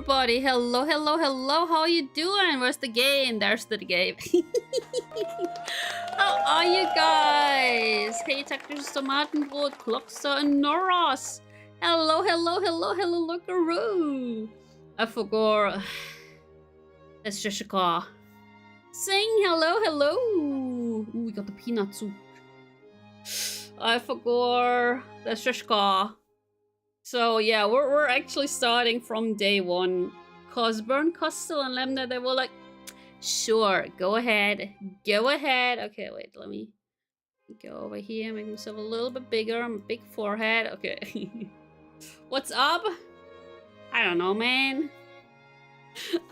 everybody. Hello, hello, hello. How are you doing? Where's the game? There's the game. How are you guys? Hey, taktisches Tomatenbrot, Klockster, and Noros. Hello, hello, hello, hello, lookaroo. I forgot. That's Jessica. Sing hello, hello. Ooh, we got the peanut soup. I forgot. That's Jessica. So yeah, we're actually starting from day one. Cause Burn, Costel, and Lemna, they were like, sure, go ahead. Go ahead. Okay, wait, let me go over here, make myself a little bit bigger. Big forehead. Okay. What's up? I don't know, man.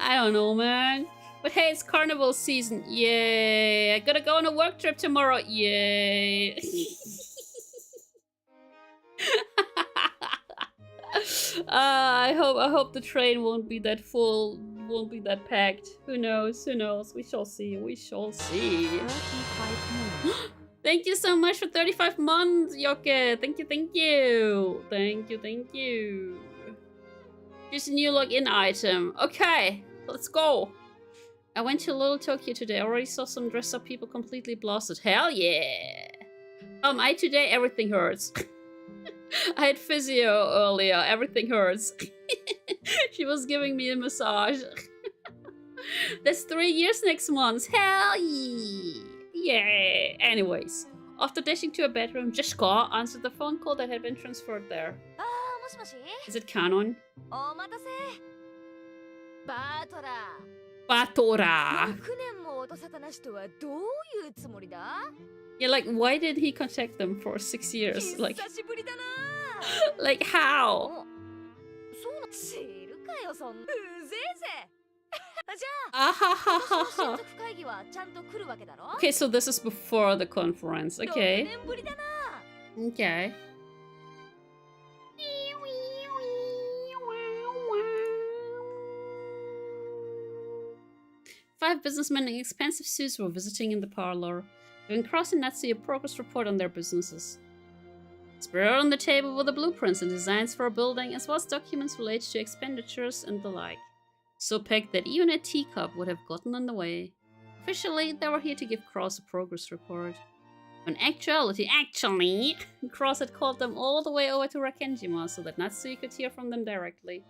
I don't know, man. But hey, it's carnival season. Yay. I gotta go on a work trip tomorrow. Yay. I hope the train won't be that full, won't be that packed. Who knows? Who knows? We shall see. We shall see. 35 months. Thank you so much for 35 months, Yoke. Thank you, thank you. Thank you, thank you. Here's a new login item. Okay, let's go. I went to Little Tokyo today. I already saw some dressed up people completely blasted. Hell yeah. Today everything hurts. I had physio earlier. Everything hurts. She was giving me a massage. That's 3 years next month. Hell yeah. Yeah. Anyways, after dashing to a bedroom, Jessica answered the phone call that had been transferred there. Is it canon? Batora. Yeah, like, why did he contact them for 6 years? Like how? Okay, so this is before the conference. Okay. Okay. 5 businessmen in expensive suits were visiting in the parlor, giving Cross and Natsu a progress report on their businesses. Spread on the table were the blueprints and designs for a building, as well as documents related to expenditures and the like. So packed that even a teacup would have gotten in the way. Officially, they were here to give Cross a progress report. In actuality, Cross had called them all the way over to Rakenjima so that Natsui could hear from them directly.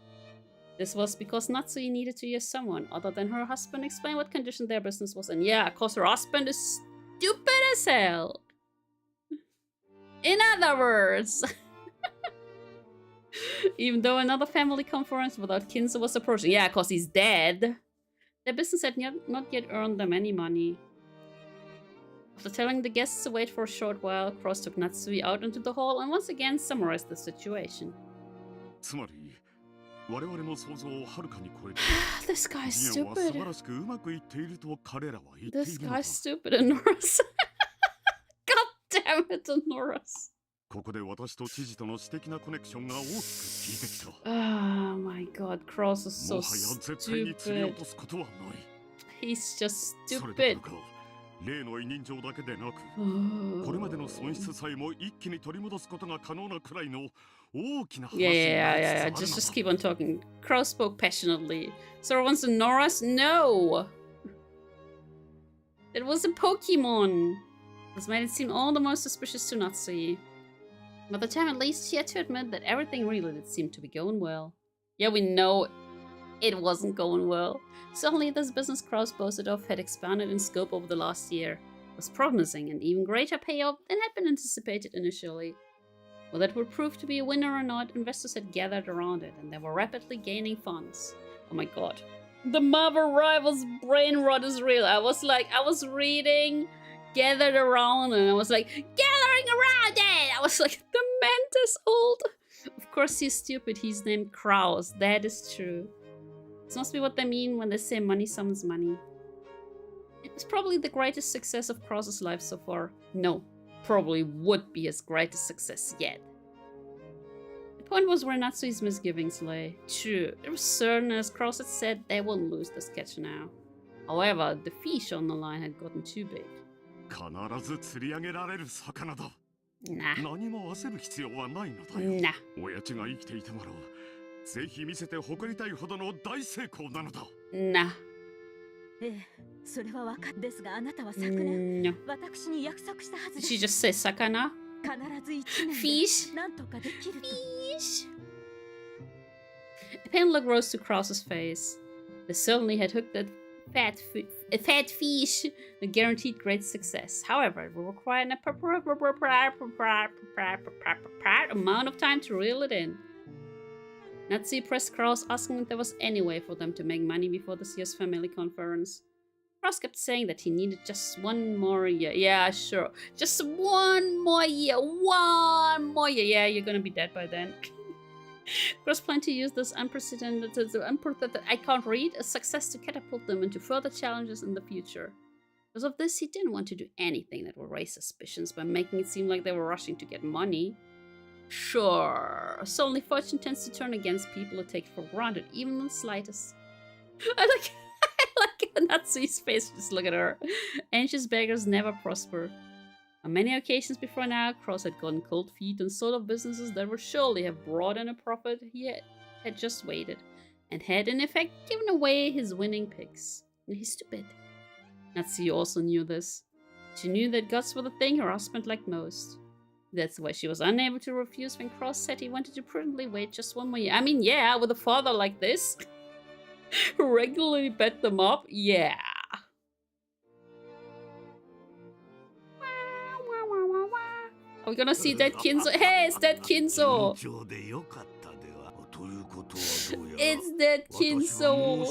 This was because Natsui needed to hear someone other than her husband explain what condition their business was in. Yeah, cause her husband is stupid as hell. In other words. Even though another family conference without Kinzo was approaching. Yeah, cause he's dead. Their business had not yet earned them any money. After telling the guests to wait for a short while, Cross took Natsui out into the hall and once again summarized the situation. This guy's stupid. This guy's stupid, Norris. God damn it, Norris. Oh my god, Cross is so stupid. He's just stupid. Yeah. Just keep on talking. Crow spoke passionately. Sora wants to Norris? No! It was a Pokemon! This made it seem all the more suspicious to Natsui. By the time at least, he had to admit that everything really did seem to be going well. Yeah, we know it wasn't going well. Suddenly, this business Kraus boasted of had expanded in scope over the last year. It was promising and even greater payoff than had been anticipated initially. Whether it would prove to be a winner or not, investors had gathered around it, and they were rapidly gaining funds. Oh my god. The Marvel Rivals brain rot is real. I was reading gathered around, and I was like, gathering around it! I was like, the mantis old. Of course he's stupid, he's named Kraus. That is true. This must be what they mean when they say money summons money. It was probably the greatest success of Kraus's life so far. No, probably would be his greatest success yet. The point was where Natsui's misgivings lay. True, it was certain, as Kraus had said, they wouldn't lose this catch now. However, the fish on the line had gotten too big. Nah. ぜひ見せて誇りたいほどの大成功なのだ。Nah. ええ、それはわかっですが、あなたは昨年 No. 私に約束したはずで She す。 just says sakana. 必ず1年 Fish. でなんとかできると。 Fish. A pain look rose to Krause's face. They certainly had hooked that fat fish that guaranteed great success. However, it will require an amount of time to reel it in. Nazi pressed Krause, asking if there was any way for them to make money before this year's family conference. Krause kept saying that he needed just one more year. Yeah, sure. Just one more year. One more year. Yeah, you're gonna be dead by then. Krause planned to use this unprecedented, I can't read, a success to catapult them into further challenges in the future. Because of this, he didn't want to do anything that would raise suspicions by making it seem like they were rushing to get money. Sure, certainly fortune tends to turn against people who take for granted, even the slightest. I like Natsui's face, just look at her. Anxious beggars never prosper. On many occasions before now, Krause had gotten cold feet and sold off businesses that would surely have brought in a profit. He had just waited, and had in effect given away his winning picks. And he's stupid. Natsui also knew this. She knew that guts were the thing her husband liked most. That's why she was unable to refuse when Krause said he wanted to prudently wait just one more year. I mean, yeah, with a father like this, who regularly bet them up, yeah. Are we gonna see Dead Kinzo? Hey, it's Dead Kinzo! It's Dead Kinzo!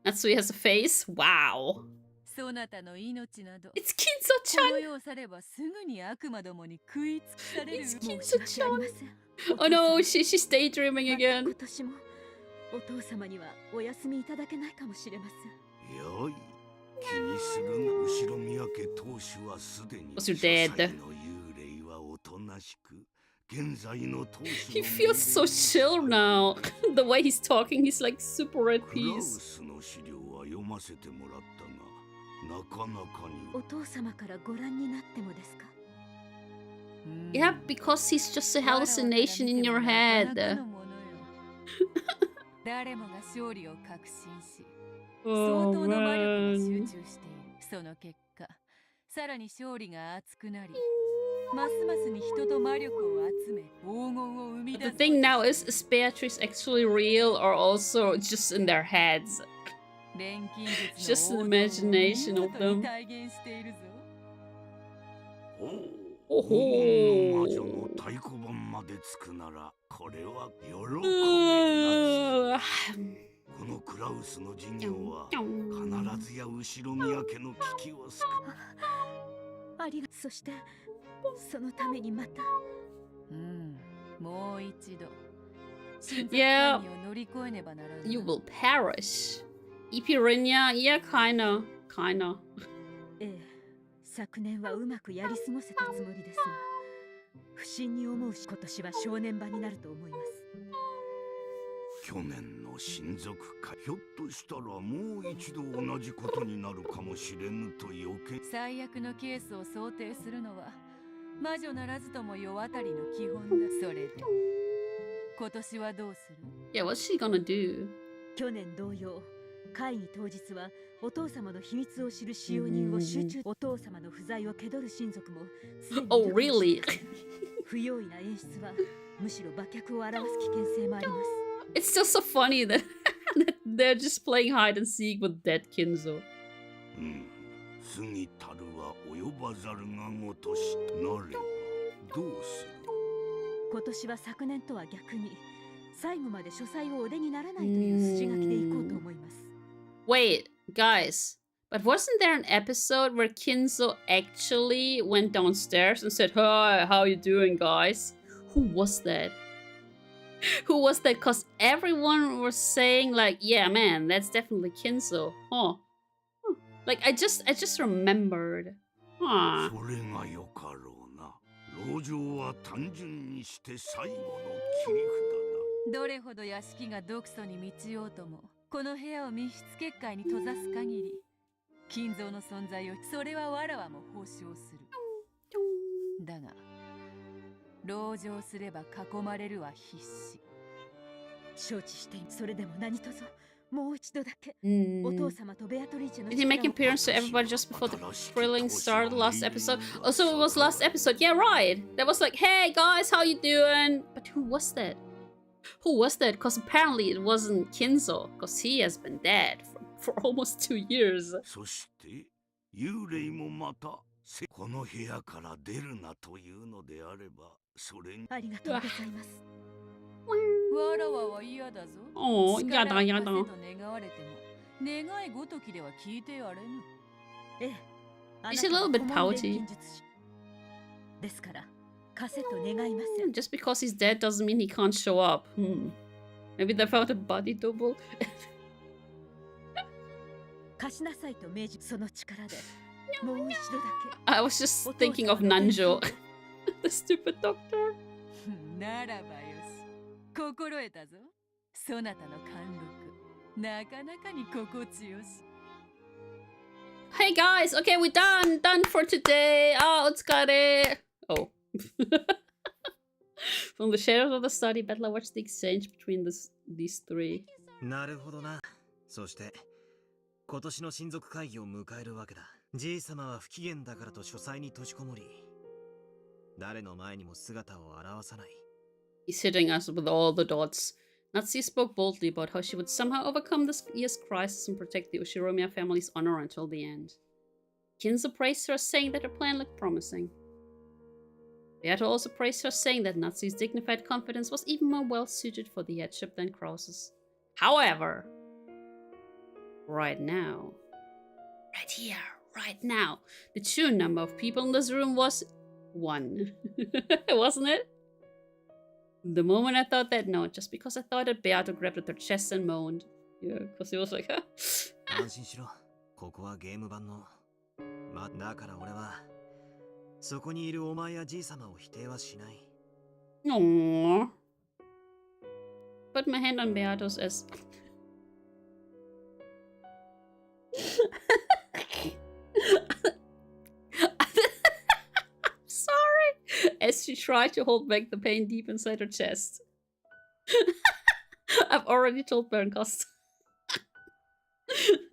Natsui has a face? Wow. It's Kinzo-chan! It's Kinzo-chan! Oh no, she's daydreaming again. 今年もお父様にはお休みいただけないかもしれません。 Was your dad? He feels so chill now. The way he's talking, he's like super at peace. お父様からご覧になってもですか? Yeah, because he's just a hallucination in your head. Oh man. The thing now is Beatrice actually real or also just in their heads? It's just an imagination of them. Oh. Yeah, you will perish. Epirinia, yeah, kinda. 昨年はうまくやり過ごせたつもりですが、不審に思うし今年は正念場になると思います。去年の親族会、ひょっとしたらもう一度同じことになるかもしれぬと余計。最悪のケースを想定するのは魔女ならずとも世渡りの基本だ。それで今年はどうする？ Yeah, what's she gonna do? 去年同様、会議当日はお父様の秘密を知る使用人を集中。お父様の不在を気取る親族もすでに。Oh, really? 不用意な演出はむしろ馬脚を表す危険性もあります。It's just so funny that they're just playing hide and seek with dead Kinzo. 過ぎたるは及ばざるがごとしなればどうする？今年は昨年とは逆に最後まで書斎をお出にならないという筋書きでいこうと思います。Wait, guys, but wasn't there an episode where Kinzo actually went downstairs and said, "Hi, how you doing, guys?" Who was that? Who was that? Because everyone was saying like, yeah, man, that's definitely Kinzo. Huh. Like, I just remembered. Huh. それがよかろうな。籠城は単純にして最後の切り札だ。どれほど屋敷が毒素に満ちようとも、この部屋を密室結界に閉ざす限り、金蔵の存在をそれはわらわも保証する。だが、籠城すれば囲まれるは必至。承知している。それでも何とぞもう一度だけお Hmm. 父様とベアトリーチェの Did he make 力を appearance to everybody just before the thrilling started last episode? Oh, so it was last episode. Yeah, right. That was like, hey guys, how you doing? But who was that? Who was that? Because apparently it wasn't Kinzo, because he has been dead for almost 2 years. そして幽霊もまたこの部屋から出るなというのであればそれにありがとうございます。わらわは嫌だぞ。Oh, やだやだ。力を貸せと願われても願いごときでは聞いてやれぬ。ええ。 He's a little bit pouty. ですから貸せと願いません。 Just because he's dead doesn't mean he can't show up. Maybe they found a body double. 貸しなさいと命じその力でもう一度だけ。 I was just thinking of Nanjo, the stupid doctor. ならばよし。心得たぞ。そなたの貫禄。なかなかに心地よし。 Hey guys, okay, we're done for today. Ah, otsukare. Oh. From the shadows of the study, Battler watched the exchange between these three. なるほどな。そして今年の親族会議を迎えるわけだ。じい様は不機嫌だからと書斎に閉じこもり、誰の前にも姿を現さない。 He's hitting us with all the dots. Natsuki spoke boldly about how she would somehow overcome this year's crisis and protect the Ushiromiya family's honor until the end. Kinzo praised her, saying that her plan looked promising. Beato also praised her, saying that Natsuki's dignified confidence was even more well-suited for the headship than Krause's. However, right now, right here, right now, the true number of people in this room was 1. Wasn't it? The moment I thought that, no, just because I thought it, Beato grabbed at her chest and moaned. Yeah, because he was like, huh? 安心しろ。ここはゲーム版の。だから俺はそこにいるお前やじい様を否定はしない。Aww. Put my hand on Beato's as... Sorry! As she tried to hold back the pain deep inside her chest. I've already told Baron Costa.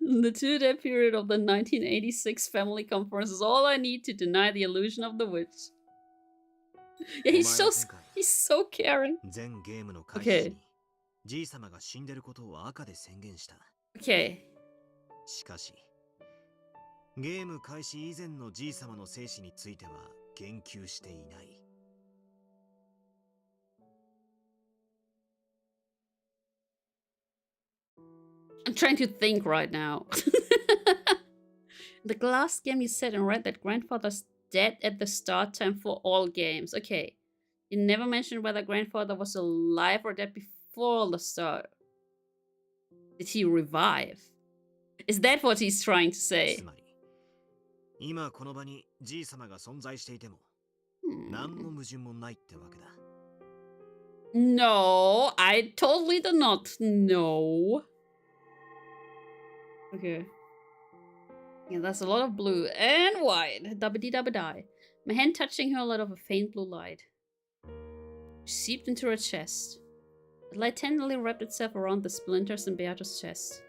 The 2-day period of the 1986 family conference is all I need to deny the illusion of the witch. Yeah, he's so caring. 全ゲームの開始にじい様が死んでることを赤で宣言した。Okay. しかし、ゲーム開始以前のじい様の生死については言及していない。I'm trying to think right now. The last game you said and read that grandfather's dead at the start time for all games. Okay. You never mentioned whether grandfather was alive or dead before the start. Did he revive? Is that what he's trying to say? つまり、今この場にじい様が存在していても、何の矛盾もないってわけだ。No, I totally do not know. Okay. Yeah, that's a lot of blue and white. Dabba-dee-dabba-die. My hand touching her lit up a faint blue light. She seeped into her chest. The light tenderly wrapped itself around the splinters in Beato's chest.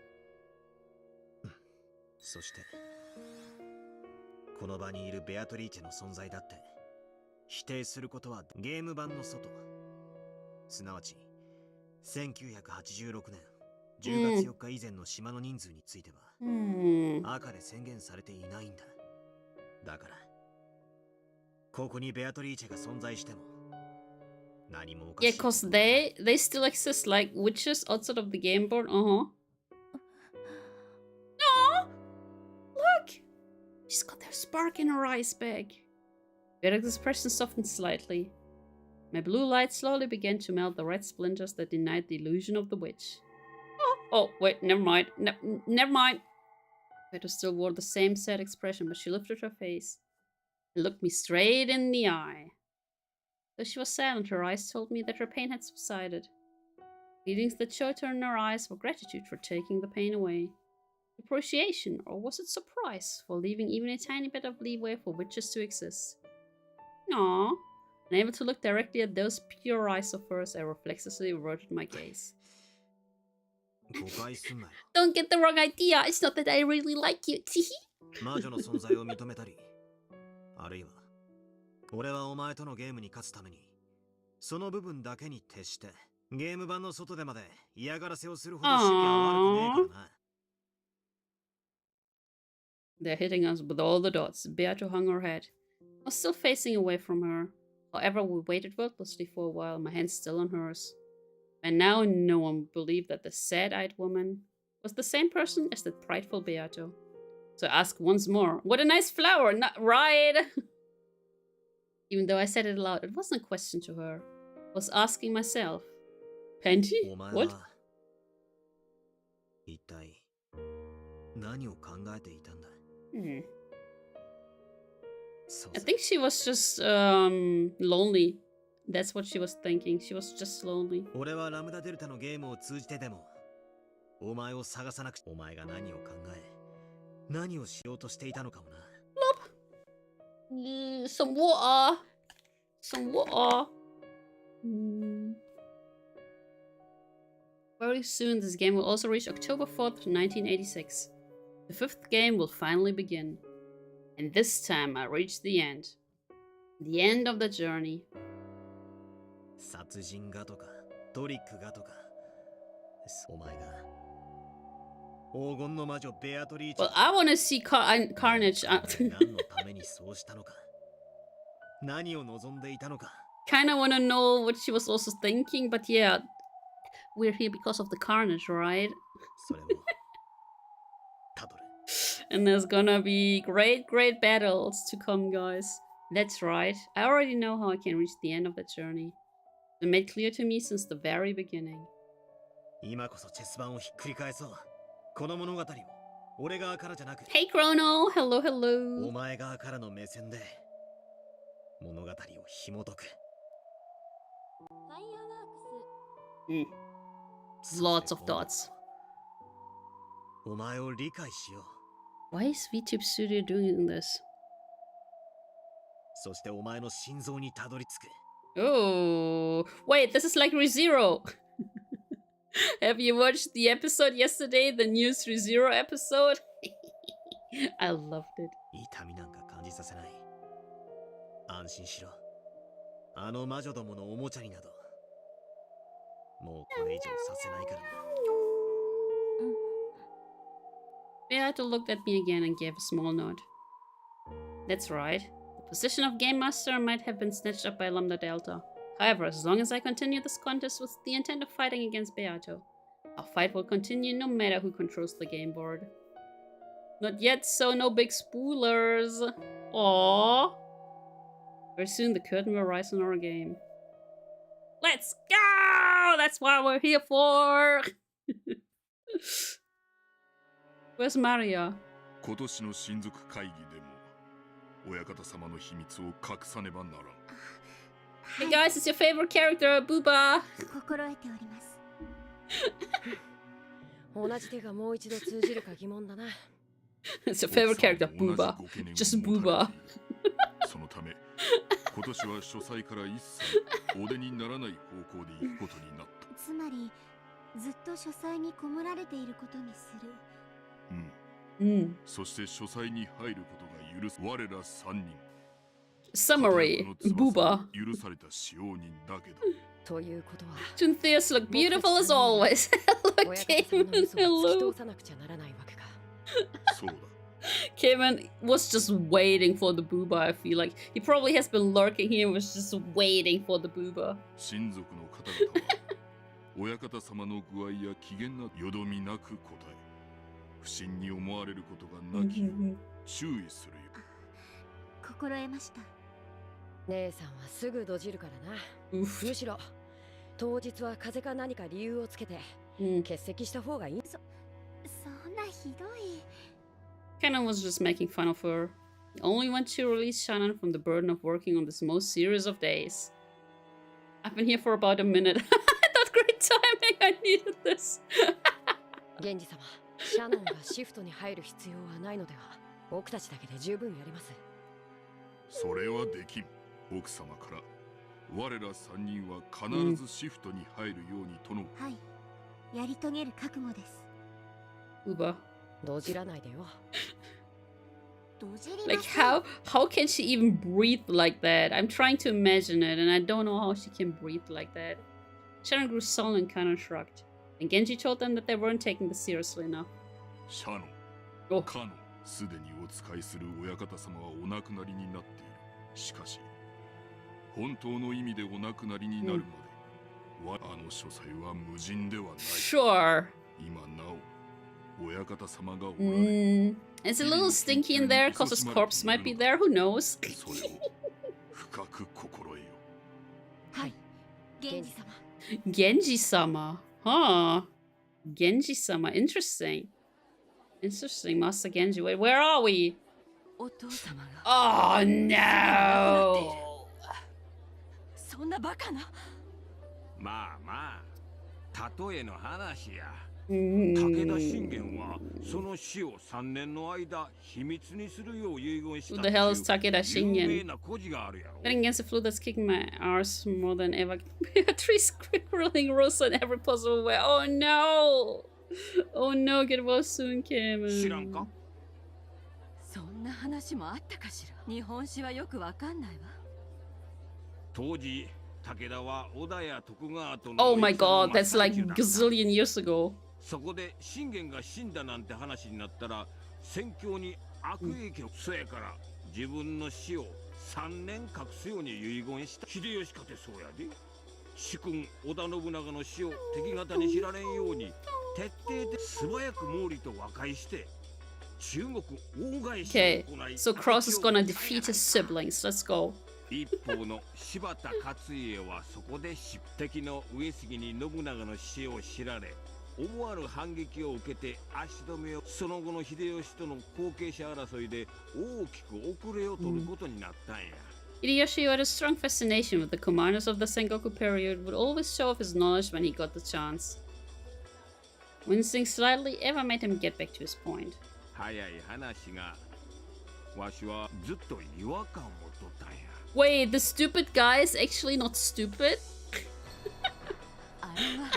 そして、この場にいるベアトリーチェの存在だって、否定することはゲーム版の外、すなわち、1986年10月4日以前の島の人数については、赤で宣言されていないんだ。だから、ここにベアトリーチェが存在しても、何もおかしい。Yeah, cause they still exist like witches outside of the game board. Oh, look! She's got that spark in her eyes back. Beato's expression softened slightly. My blue light slowly began to melt the red splinters that denied the illusion of the witch. Oh, wait, never mind. Never mind. Beato still wore the same sad expression, but she lifted her face and looked me straight in the eye. Though she was silent, her eyes told me that her pain had subsided. Feelings that showed her in her eyes were gratitude for taking the pain away. Appreciation, or was it surprise, for leaving even a tiny bit of leeway for witches to exist? Aww. Unable to look directly at those pure eyes of hers, I reflexively averted my gaze. 誤解すんなよ。 Don't get the wrong idea. It's not that I really like you. 魔女の存在を認めたり、あるいは、俺はお前とのゲームに勝つために、その部分だけに徹して、ゲーム版の外でまで嫌がらせをするほど趣味は悪くねえからな。They're hitting us with all the dots. Beato hung her head. I was still facing away from her. However, we waited wordlessly for a while, my hands still on hers. And now no one would believe that the sad-eyed woman was the same person as the prideful Beato. So I asked once more, what a nice flower, not right? Even though I said it aloud, it wasn't a question to her. I was asking myself. Panty? What? 一体何を考えていたんだ? I think she was just lonely. That's what she was thinking. She was just lonely. 俺はラムダデルタのゲームを通じてでもお前を探さなくちゃ。お前が何を考え何をしようとしていたのかもな。 Some water. Some water. Very soon this game will also reach October 4th, 1986. The fifth game will finally begin. And this time I reached the end. The end of the journey. 殺人がとかトリックがとかお前が黄金の魔女ベアトリーチ Well, I want to see Carnage. 何のためにそうしたのか何を望んでいたのか Kinda want to know what she was also thinking, but yeah, we're here because of the Carnage, right? それをたどれ And there's gonna be great battles to come, guys. That's right. I already know how I can reach the end of the journey. It's been made clear to me since the very beginning. 今こそチェス盤をひっくり返そう。この物語を俺側からじゃなく Hey Chrono! Hello, hello! お前側からの目線で物語を紐解く。Lots of dots. お前を理解しよう。 Why is VTube Studio doing this? そしてお前の心臓にたどり着く。 Oh, wait, this is like ReZero. Have you watched the episode yesterday, the new ReZero episode? I loved it. 痛みなんか感じさせない。安心しろ。あの魔女どものおもちゃになど、もうこれ以上させないからな。Beato looked at me again and gave a small nod. That's right. The position of Game Master might have been snatched up by Lambda Delta. However, as long as I continue this contest with the intent of fighting against Beato, our fight will continue no matter who controls the game board. Not yet, so no big spoilers. Aww. Very soon the curtain will rise on our game. Let's go! That's what we're here for! Where's Maria? 今年の親族会議でも親方様の秘密を隠さねばならん。 Hey guys, it's your favorite character, Booba! 心得ております。同じ手がもう一度通じるか疑問だな。It's your favorite character, Booba. Just Booba. そのため、今年は書斎から一切お出にならない方向で行くことになった。つまり、ずっと書斎にこもられていることにする。そして書斎に入ることが許す我ら三人。 Summary, Booba. 許された使用人だけど。ということは、 Tynthias look beautiful as always. Hello, Cayman. Hello. さなくちゃならないわけか。そうだ。 Cayman was just waiting for the Booba, I feel like. He probably has been lurking here and was just waiting for the Booba. 親族の方々は親方様の具合や機嫌なよどみなく答え、不審に思われることがなきよう注意するよ。心得ました。姉さんはすぐどじるからな。むしろ当日は風邪か何か理由をつけて欠席した方がいい。そんなひどい。 Canon was just making fun of her. He only want to release Shannon from the burden of working on this most serious of days. I've been here for about a minute. That's great timing. I needed this. 源氏様、シャノンがシフトに入る必要はないのでは。僕たちだけで十分やります。それはできん。奥様から我ら3人は必ずシフトに入るようにとの。はい、やり遂げる覚悟です。Uber. どじらないでよ。Like how can she even breathe like that? I'm trying to imagine it and I don't know how she can breathe like that. Sharon grew sullen and kind of shrugged. And Genji told them that they weren't taking this seriously enough. シャノン、 Oh. カノン、すでにお使いする親方様はお亡くなりになっている。しかし、本当の意味でお亡くなりになるまで、あの書斎は無人ではない。Sure. 今なお、親方様がおられ。It's a little stinky in there because his corpse might be there, who knows? それを深く心得よ。はい、源氏様。Genji-sama. Huh. Genji-sama. Interesting. Interesting, Master Genji. Wait, where are we? お父様が Oh no! そんなバカな。まあまあ、例えの話や。武 Who 田信玄はその死を3年の間秘密にするよう遺言した the hell is Takeda 有名 Shingen? な故事があるやろ。 Betting against the flu that's kicking my arse more than ever. Beatrice scribbling rules in every possible way. Oh no! Oh no, get well soon, 知らんか？ Kim. そんな話もあったかしら。日本史はよくわかんないわ。当時武田は織田や徳川との Oh my 戦の god, that's 真っ like 最中だった gazillion years ago. そこで信玄が死んだなんて話になったら戦況に悪影響、そやから自分の死を3年隠すように遺言した。秀吉かてそうやで。主君織田信長の死を敵方に知られんように徹底で素早く毛利と和解して中国大返しを Okay, 行い、 so Cross is gonna defeat his siblings. Let's go. 一方の柴田勝家はそこで敵の上杉に信長の死を知られ、思わぬ反撃を受けて足止めを。その後の秀吉との後継者争いで大きく遅れを取ることになったんや。Hideyoshi, who had a strong fascination with the commanders of the Sengoku period, would always show off his knowledge when he got the chance. Wincing slightly ever made him get back to his point. 早い話が、わしはずっと違和感をとったんや。Wait, the stupid guy is actually not stupid? あれは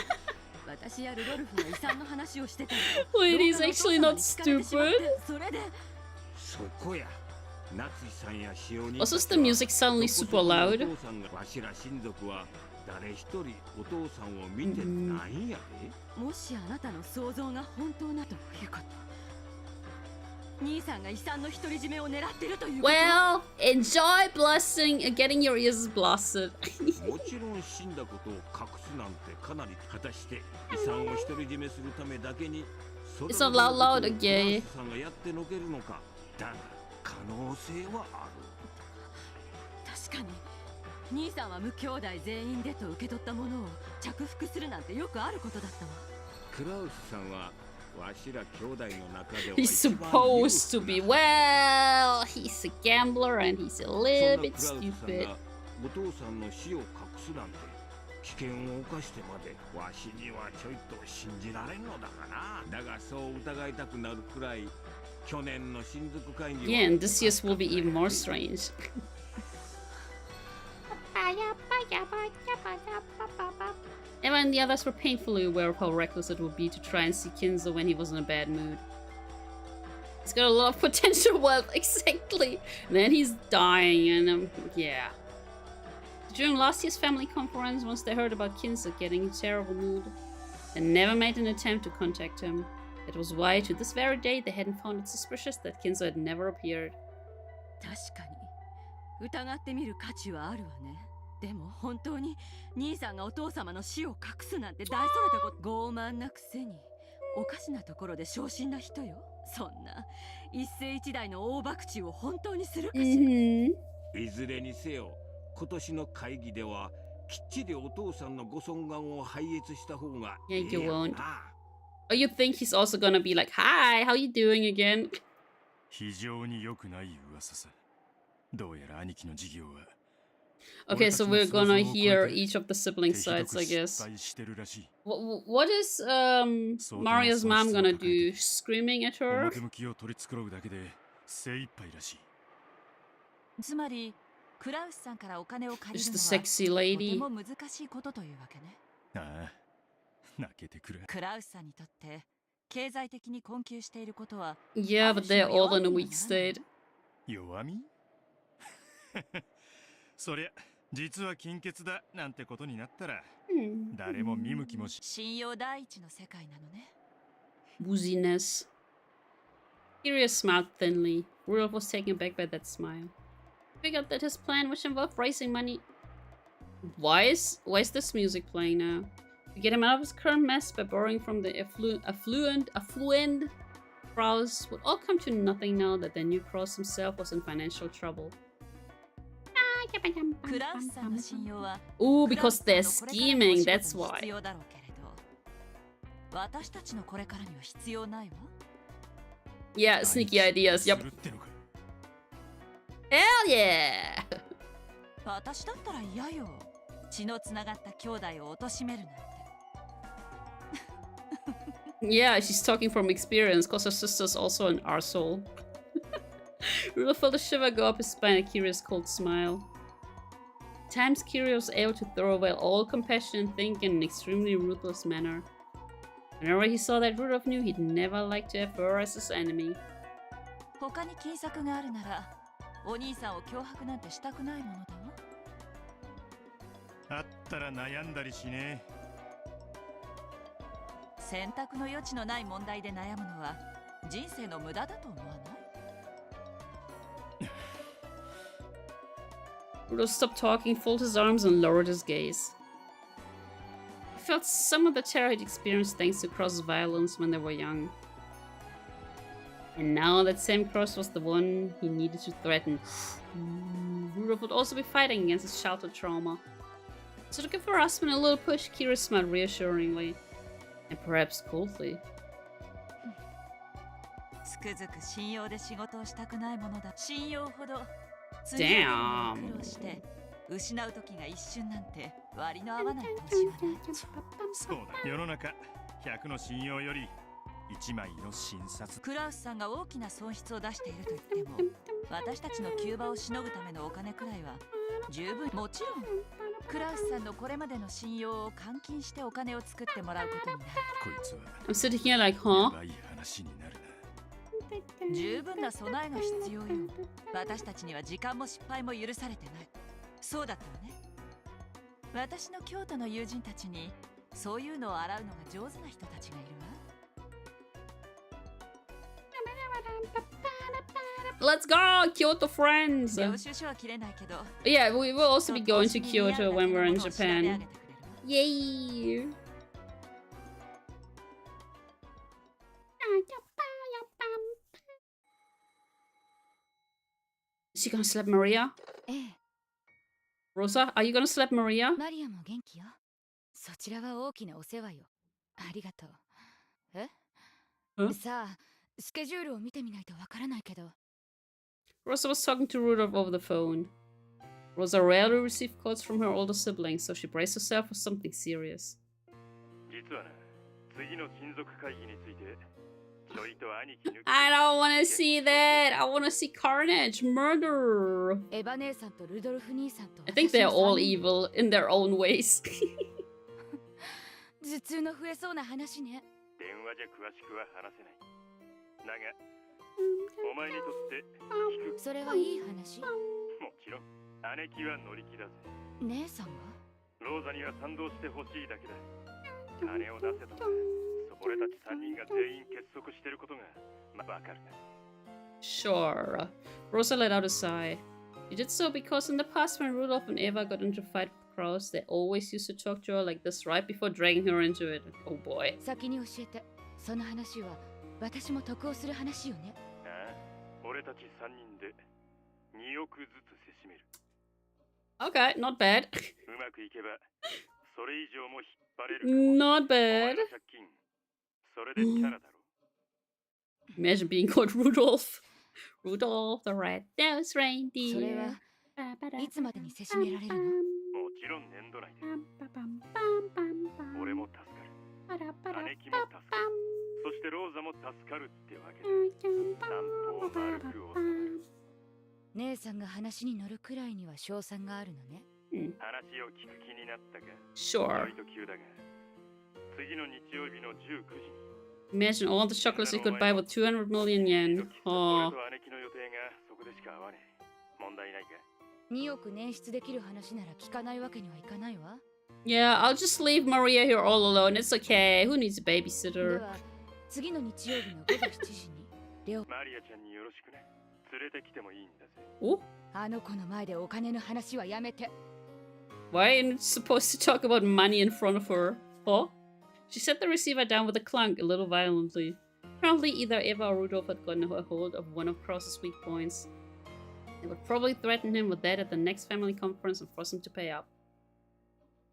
私やルドルフの遺産の話をしてたの。 Wait, he's actually not stupid? それでそこや。夏井さんや塩に。 Also, is the music suddenly super loud? お父さんがわしら親族は誰一人お父さんを見てないんやで。もしあなたの想像が本当なということ。兄さんが遺産の独り占めを狙ってるということ。 Well, enjoy blasting, getting your ears blasted. もちろん死んだことを隠すなんてかなり。果たして遺産を独り占めするためだけに It's not loud, okay? さんがやってのけるのか。だが可能性はある。確かに兄さんは無兄弟全員でと受け取ったものを着服するなんてよくあることだったわ。クラウスさんはわしら兄弟の中では He's supposed to be. Well, he's a gambler and he's a little bit そんなクラウスさん stupid. がお父さんの死を隠すなんて危険を冒してまでわしにはちょいと信じられんのだがな。だがそう疑いたくなるくらい去年の親族会議は Yeah, and this year's will be even more strange. Emma and the others were painfully aware of how reckless it would be to try and see Kinzo when he was in a bad mood. He's got a lot of potential wealth, exactly. And then he's dying, and yeah. During last year's family conference, once they heard about Kinzo getting in a terrible mood, they never made an attempt to contact him. That was why, to this very day, they hadn't found it suspicious that Kinzo had never appeared. 確かに疑ってみる価値はあるわね。でも本当に兄さんがお父様の死を隠すなんて大それたこと。傲慢なくせにおかしなところで小心な人よ。そんな一世一代の大博打を本当にするかしら。いずれにせよ今年の会議ではきっちりお父さんのご尊願を拝謁した方がいい Yeah, you や won't. な。 Oh, you think he's also gonna be like, "Hi, how you doing again?" 非常に良くない噂さ。どうやら兄貴の事業は Okay, so we're gonna hear each of the sibling sides, I guess. What is Mario's mom gonna do? Screaming at her? つまりクラウスさんからお金を借り Just る the のは sexy と lady. ても難しいことというわけね。ああ、泣けてくれ。クラウスさんにとって経済的に困窮していることは Yeah, but they're all in a weak state. 弱みそりゃ実は金欠だなんてことになったら誰も見向きもし信用第一の世界なのね。 Wooziness. Kiriya smiled thinly. Rudolph was taken aback by that smile. He figured that his plan, which involved raising money... Why is this music playing now? To get him out of his current mess by borrowing from the affluent Kraus would all come to nothing now that their new Kraus himself was in financial trouble. Ooh, because they're scheming, that's why. Yeah, sneaky ideas, yup. Hell yeah! 私だったら嫌よ。血のつながった兄弟を貶めるなんて。Yeah, she's talking from experience, cause her sister's also an arsehole. Rudolph felt a shiver go up his spine at Kiria's cold smile. At times, Kiria was able to throw away all compassion and think in an extremely ruthless manner. Whenever he saw that, Rudolph knew he'd never like to have her as his enemy. 他に金策があるなら、お兄さんを脅迫なんてしたくないものだわ。あったら悩んだりしねえ。選択の余地のない問題で悩むのは人生の無駄だと思わない？ Rudolph stopped talking, folded his arms, and lowered his gaze. He felt some of the terror he'd experienced thanks to Cross's violence when they were young. And now that Sam Cross was the one he needed to threaten, Rudolph would also be fighting against his childhood trauma. So to give her husband a little push, Kira smiled reassuringly. And perhaps coldly. つくづく信用で仕事をしたくないものだ。信用ほど Damn. 苦労して失う時が一瞬なんて割の合わない投資はない。そうだ。世の中100の信用より1枚の診察。クラウスさんが大きな損失を出していると言っても、私たちの急場をしのぐためのお金くらいは十分。もちろんクラウスさんのこれまでの信用を換金してお金を作ってもらうことになる。こいつは I'm sitting here like, huh? やばい話になるな。十分な備えが必要よ。私たちには時間も失敗も許されてない。そうだったわね。私の京都の友人たちにそういうのを洗うのが上手な人たちがいるわ。Let's go, Kyoto friends! 領収書は切れないけど。Yeah, we will also be going to Kyoto when we're in Japan. Yay! Is she gonna slap Maria? ええ。 Rosa, are you gonna slap Maria? マリアも元気よ。そちらは大きなお世話よ。ありがとう。え？ Huh? さあ、スケジュールを見てみないとわからないけど。Rosa was talking to Rudolph over the phone. Rosa rarely received calls from her older siblings, so she braced herself for something serious. 実はね、次の親族会議についてちょいと兄貴抜き。I don't want to see that! I want to see carnage, murder! エヴァ姉さんとルドルフ兄さんと。 I think they're all evil in their own ways. 頭痛の増えそうな話ね。電話じゃ詳しくは話せない。だが、お前にとって聞く。それはいい話？もちろん、姉貴は乗り気だぜ。姉さんが？ローザには賛同してほしいだけだ。金を出せとな。俺たち3人が全員結束してることがわかるな。Sure. Rosa let out a sigh. She did so because in the past when Rudolph and Eva got into a fight with Kraus, they always used to talk to her like this right before dragging her into it. Oh boy. 先に教えて。その話は私も得をする話よね。ああ、俺たち3人で2億ずつせしめる。Okay, not bad. うまくいけばそれ以上も引っ張れるかも。 Not bad. 借金それでキャラだろ。 Imagine being called Rudolph. Rudolph the red-nosed それ reindeer. はいつまでにせしめられるの？もちろん年度内で。俺も助かる。姉貴も助かる。そしてローザも助かるってわけだ。三方丸く収まる。姉さんんが話に乗るくらいには賞賛があるのね。話を聞く気になったか。 Sure. 良いと急だが、次の日曜日の19時に Imagine all the chocolates you could buy with 200 million yen. 俺 Oh. と姉貴の予定がそこでしか合わねえ。問題ないか。2億捻出できる話なら聞かないわけにはいかないわ。 Yeah, I'll just leave Maria here all alone. It's okay. Who needs a で babysitter? は次の日曜日の午後7時にレオマリアちゃんによろしくね。連れてきてもいいんだぜ。 Oh? あの子の前でお金の話はやめて。 Why are you supposed to talk about money in front of her? Huh? She set the receiver down with a clunk a little violently. Apparently either Eva or Rudolph had gotten a hold of one of Cross's weak points. They would probably threaten him with that at the next family conference and force him to pay up.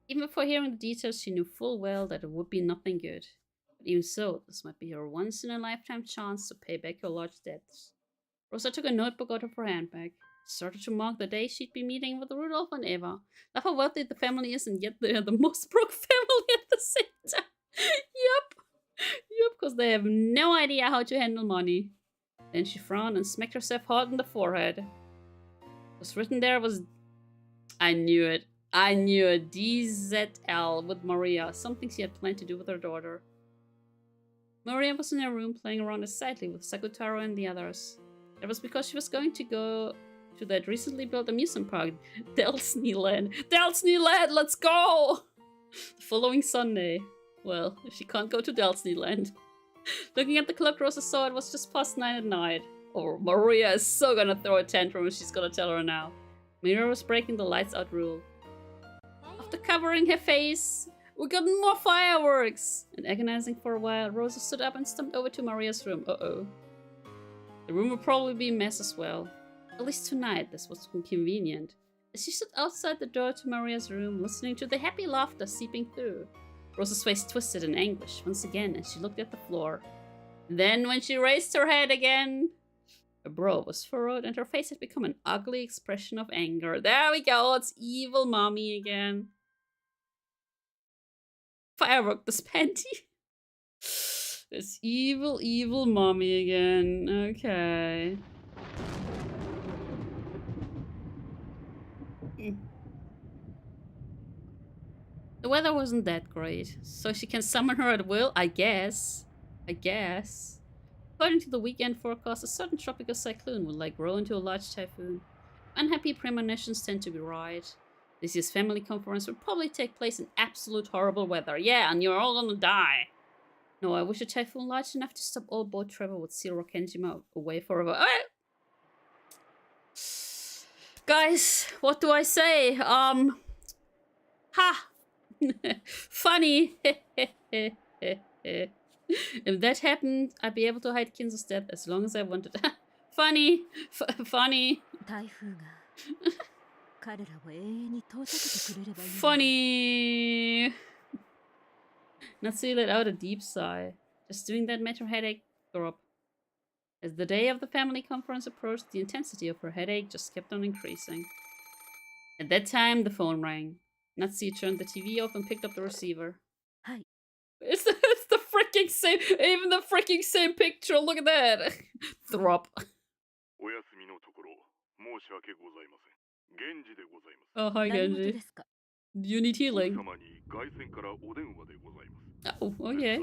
Even before hearing the details, she knew full well that it would be nothing good. But even so, this might be her once-in-a-lifetime chance to pay back her large debts. Rosa took a notebook out of her handbag. Started to mark the day she'd be meeting with Rudolph and Eva. Love how wealthy the family is, and yet they're the most broke family at the same time. Yep, because they have no idea how to handle money. Then she frowned and smacked herself hard in the forehead. What was written there was... I knew it. DZL with Maria. Something she had planned to do with her daughter. Maria was in her room playing around excitedly with Sakutaro and the others. That was because she was going to go to that recently built amusement park, Delsnyland. Delsnyland, let's go! The following Sunday. Well, if she can't go to Delsnyland. Looking at the clock, Rosa saw it was just past 9 at night. Oh, Maria is so gonna throw a tantrum if she's gonna tell her now. Mira was breaking the lights out rule. After covering her face, we got more fireworks! And agonizing for a while, Rosa stood up and stumped over to Maria's room. Uh-oh. The room would probably be a mess as well. At least tonight, this was convenient. As she stood outside the door to Maria's room, listening to the happy laughter seeping through, Rosa's face twisted in anguish once again as she looked at the floor. Then, when she raised her head again, her brow was furrowed and her face had become an ugly expression of anger. There we go, it's evil mommy again. Firework this panty. It's evil mommy again. Okay. The weather wasn't that great, so she can summon her at will, I guess. According to the weekend forecast, a certain tropical cyclone will grow into a large typhoon. Unhappy premonitions tend to be right. This year's family conference will probably take place in absolute horrible weather. Yeah, and you're all gonna die. No, I wish a typhoon large enough to stop all boat travel with Zero Kenjima away forever. Guys, what do I say? Ha! Funny. If that happened, I'd be able to hide Kinzo's death as long as I wanted. Funny. Funny. Funny. Natsuki let out a deep sigh. Just doing that made her headache drop. As the day of the family conference approached, the intensity of her headache just kept on increasing. At that time, the phone rang. Natsuki turned the TV off and picked up the receiver. Hi. It's the freaking same, even the freaking same picture. Look at that. Throp. Oh, hi, Genji. Do you need healing? Oh, okay.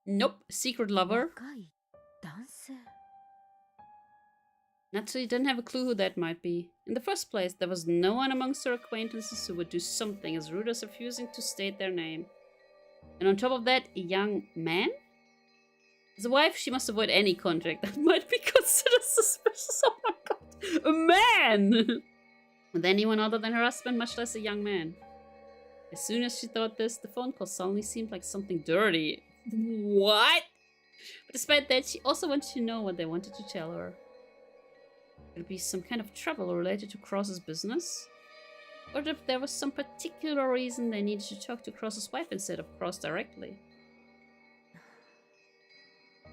Nope, secret lover. Natsuki didn't have a clue who that might be. In the first place, there was no one amongst her acquaintances who would do something as rude as refusing to state their name. And on top of that, a young man? As a wife, she must avoid any contact that might be considered suspicious. Oh my god! A man! With anyone other than her husband, much less a young man. As soon as she thought this, the phone call suddenly seemed like something dirty. What? But despite that, she also wanted to know what they wanted to tell her. Could it be some kind of trouble related to Cross's business? Or if there was some particular reason they needed to talk to Cross's wife instead of Cross directly?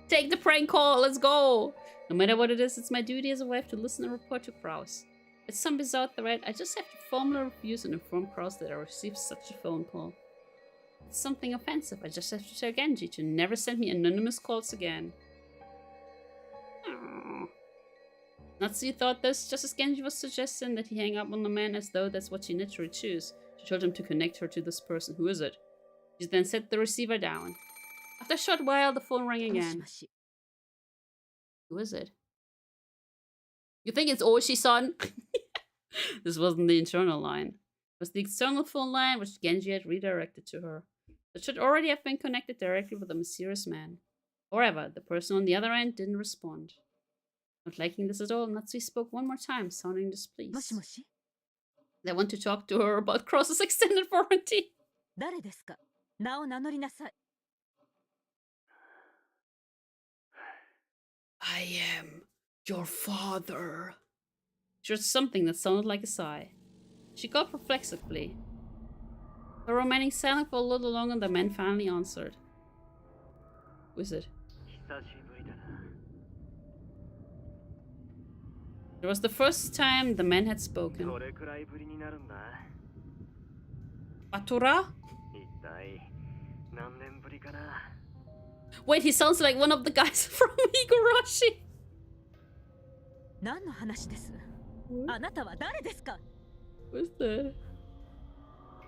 Take the prank call, let's go! No matter what it is, it's my duty as a wife to listen and report to Kraus. It's some bizarre threat. I just have to formally refuse and inform Kraus that I received such a phone call. It's something offensive. I just have to tell Genji to never send me anonymous calls again. Natsu thought this just as Genji was suggesting that he hang up on the man as though that's what she naturally choose. She told him to connect her to this person. Who is it? She then set the receiver down. After a short while, the phone rang again. Who is it? You think it's Oshi-san? This wasn't the internal line. It was the external phone line which Genji had redirected to her. It should already have been connected directly with a mysterious man. However, the person on the other end didn't respond. Not liking this at all, Natsui spoke one more time, sounding displeased. They want to talk to her about Cross's extended warranty. I am your father. She heard something that sounded like a sigh. She got perplexedly. They were remaining silent for a little longer and the man finally answered. Who is it? It was the first time the man had spoken. Batura? Wait, he sounds like one of the guys from Higurashi. Who's that?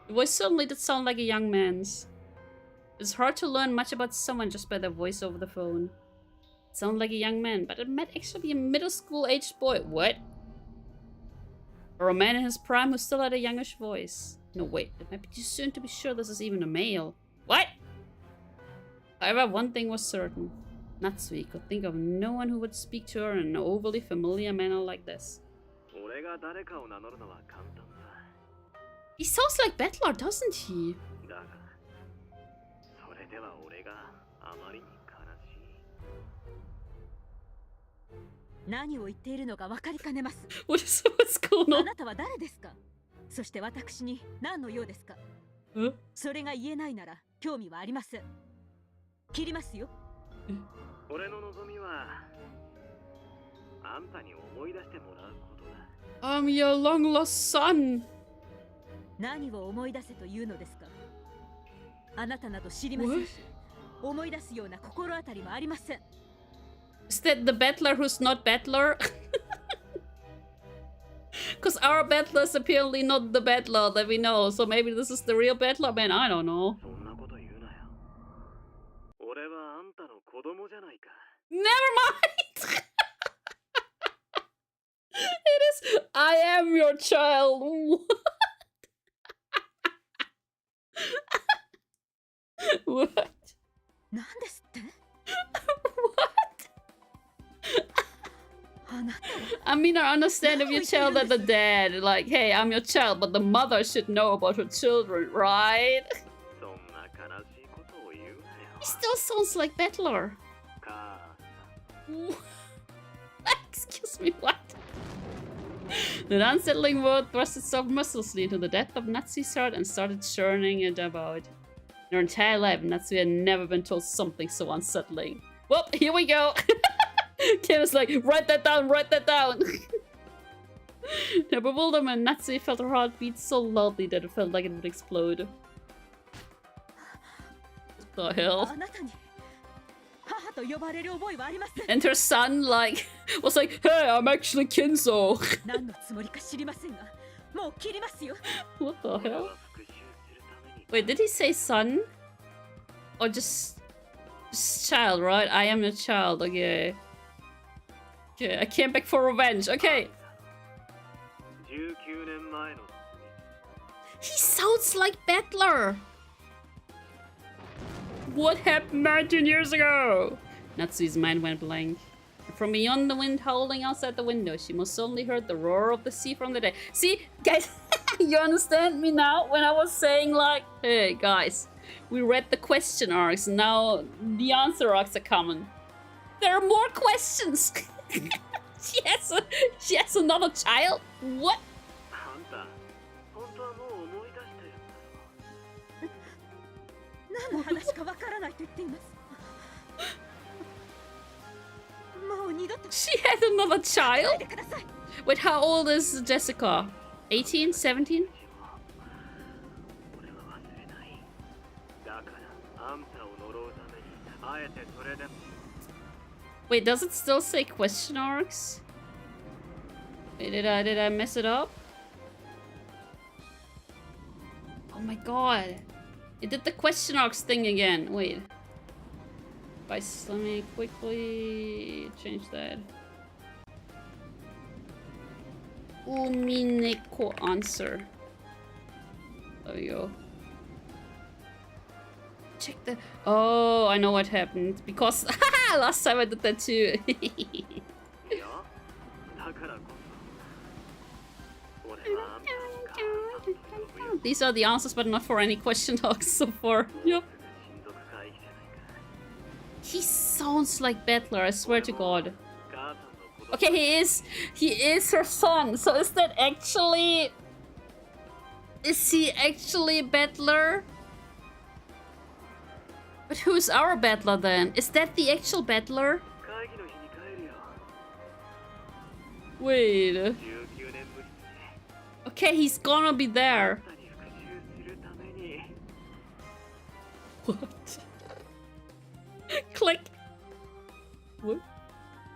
The voice suddenly did sound like a young man's. It's hard to learn much about someone just by their voice over the phone. It sounded like a young man, but it might actually be a middle school aged boy. What? Or a man in his prime who still had a youngish voice. No, wait, it might be too soon to be sure this is even a male. What? However, one thing was certain. Natsui could think of no one who would speak to her in an overly familiar manner like this. He sounds like Battler, doesn't he? What's going on? Huh? I'm your long lost son. What? Is that the battler who's not battler? Because our battler is apparently not the battler that we know, so maybe this is the real battler? Man, I don't know. Never mind! It is, I am your child. What? What? I mean, I understand if you tell that the dad, like, hey, I'm your child, but the mother should know about her children, right? He still sounds like Battler. Excuse me, what? The unsettling word thrust itself mercilessly into the depth of Natsui's heart and started churning it about. In her entire life, Natsui had never been told something so unsettling. Well, here we go. Kim is like, write that down, write that down. In her bewilderment, Natsui felt her heart beat so loudly that it felt like it would explode. What the hell? And her son, like, was like, hey, I'm actually Kinzo. What the hell? Wait, did he say son? Or just child, right? I am a child, okay. Okay, I came back for revenge, okay. He sounds like Battler. What happened 19 years ago? Natsui's mind went blank. From beyond the wind howling outside the window, she most certainly heard the roar of the sea from the day. See, guys, you understand me now when I was saying like, hey guys, we read the question arcs, now the answer arcs are coming. There are more questions. She has another child? What? She had another child? Wait, how old is Jessica? 18? 17? Wait, does it still say question marks? Wait, did I mess it up? Oh my god. It did the question marks thing again. Wait. Let me quickly change that. Umineko answer. There we go. Check the... Oh, I know what happened. Because last time I did that too. These are the answers, but not for any question marks so far. Yep. He sounds like Battler, I swear to God. Okay, he is her son. So is that actually... Is he actually Battler? But who's our Battler then? Is that the actual Battler? Wait. Okay, he's gonna be there. What? Click. What?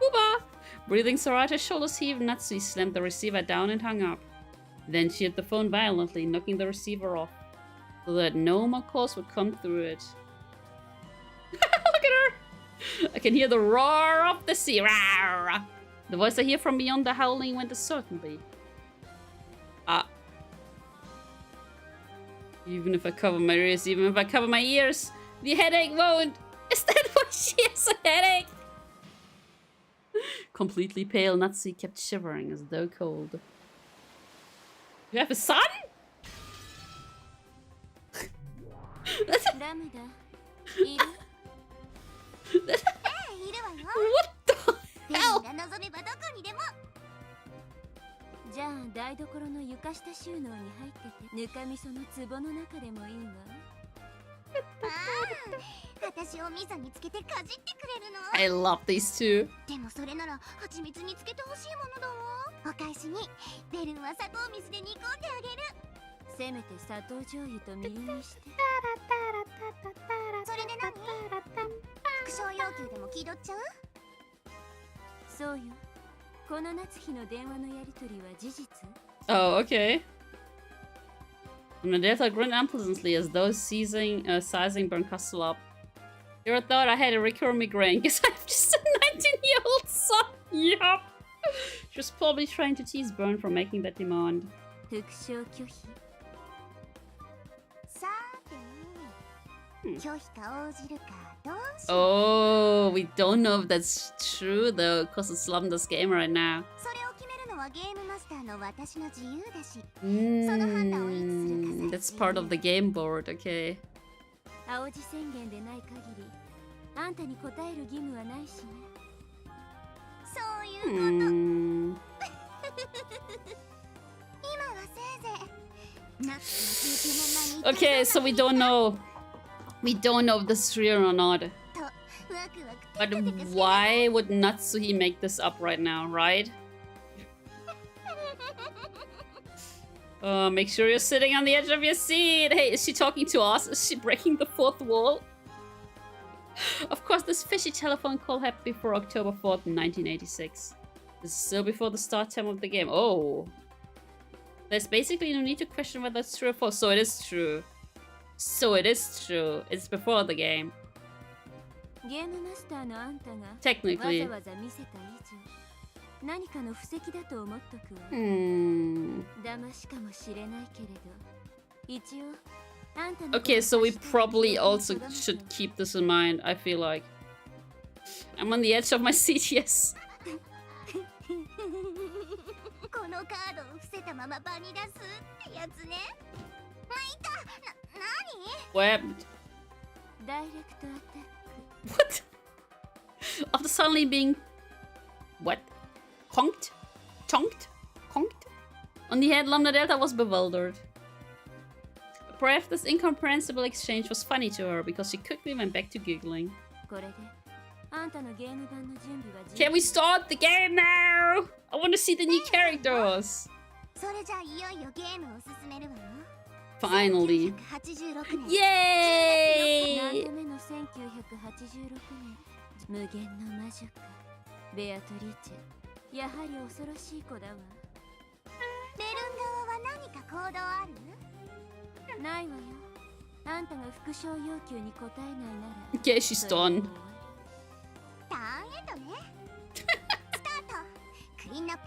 Booba! Breathing Sarata's shoulders heaved. Natsui slammed the receiver down and hung up. Then she hit the phone violently, knocking the receiver off, so that no more calls would come through it. Look at her! I can hear the roar of the sea. Rawr! The voice I hear from beyond the howling wind is certainly. Even if I cover my ears, the headache won't. Is that why she has a headache? Completely pale, Natsui kept shivering as though cold. You have a son? What the hell? じゃあ台所の床下収納に入ってて、ぬかみその壺の中でもいいわ。私を味噌につけてかじってくれるの。I love these two. でもそれなら蜂蜜につけてほしいものだわ。お返しにベルンは砂糖水で煮込んであげる。せめて砂糖醤油とみりんにして。それで何？副賞要求でも気取っちゃう？そうよ。この夏日の電話のやり取りは事実？ Oh, okay. Nadeta grinned unpleasantly as though sizing Bernkastel up. You thought I had a recurring migraine because I'm just a 19-year-old son. Yup. She was probably trying to tease Bern for making that demand. Oh, we don't know if that's true though, because it's Lambda's game right now. That's part of the game board, okay. Okay, so we don't know. We don't know if this is real or not. But why would Natsuhi make this up right now, right? Make sure you're sitting on the edge of your seat. Hey, is she talking to us? Is she breaking the fourth wall? Of course, this fishy telephone call happened before October 4th, 1986. This is still before the start time of the game. Oh. There's basically no need to question whether it's true or false. So it is true. So it is true. It's before the game. Technically. Okay, so we probably also should keep this in mind, I feel like. I'm on the edge of my seat, yes. Webbed. What? After suddenly being... What? Conked? Chonked? Conked? On the head, Lambda Delta was bewildered. Perhaps this incomprehensible exchange was funny to her because she quickly went back to giggling. Can we start the game now? I want to see the new characters. Finally. Yay! 無限の魔女かベアトリーチェやはり恐ろしい子だわベルン側は何か行動あるないわよあんたが復讐要求に応えないなら Okay, she's done. ターンエンドねスタートクリーンアップ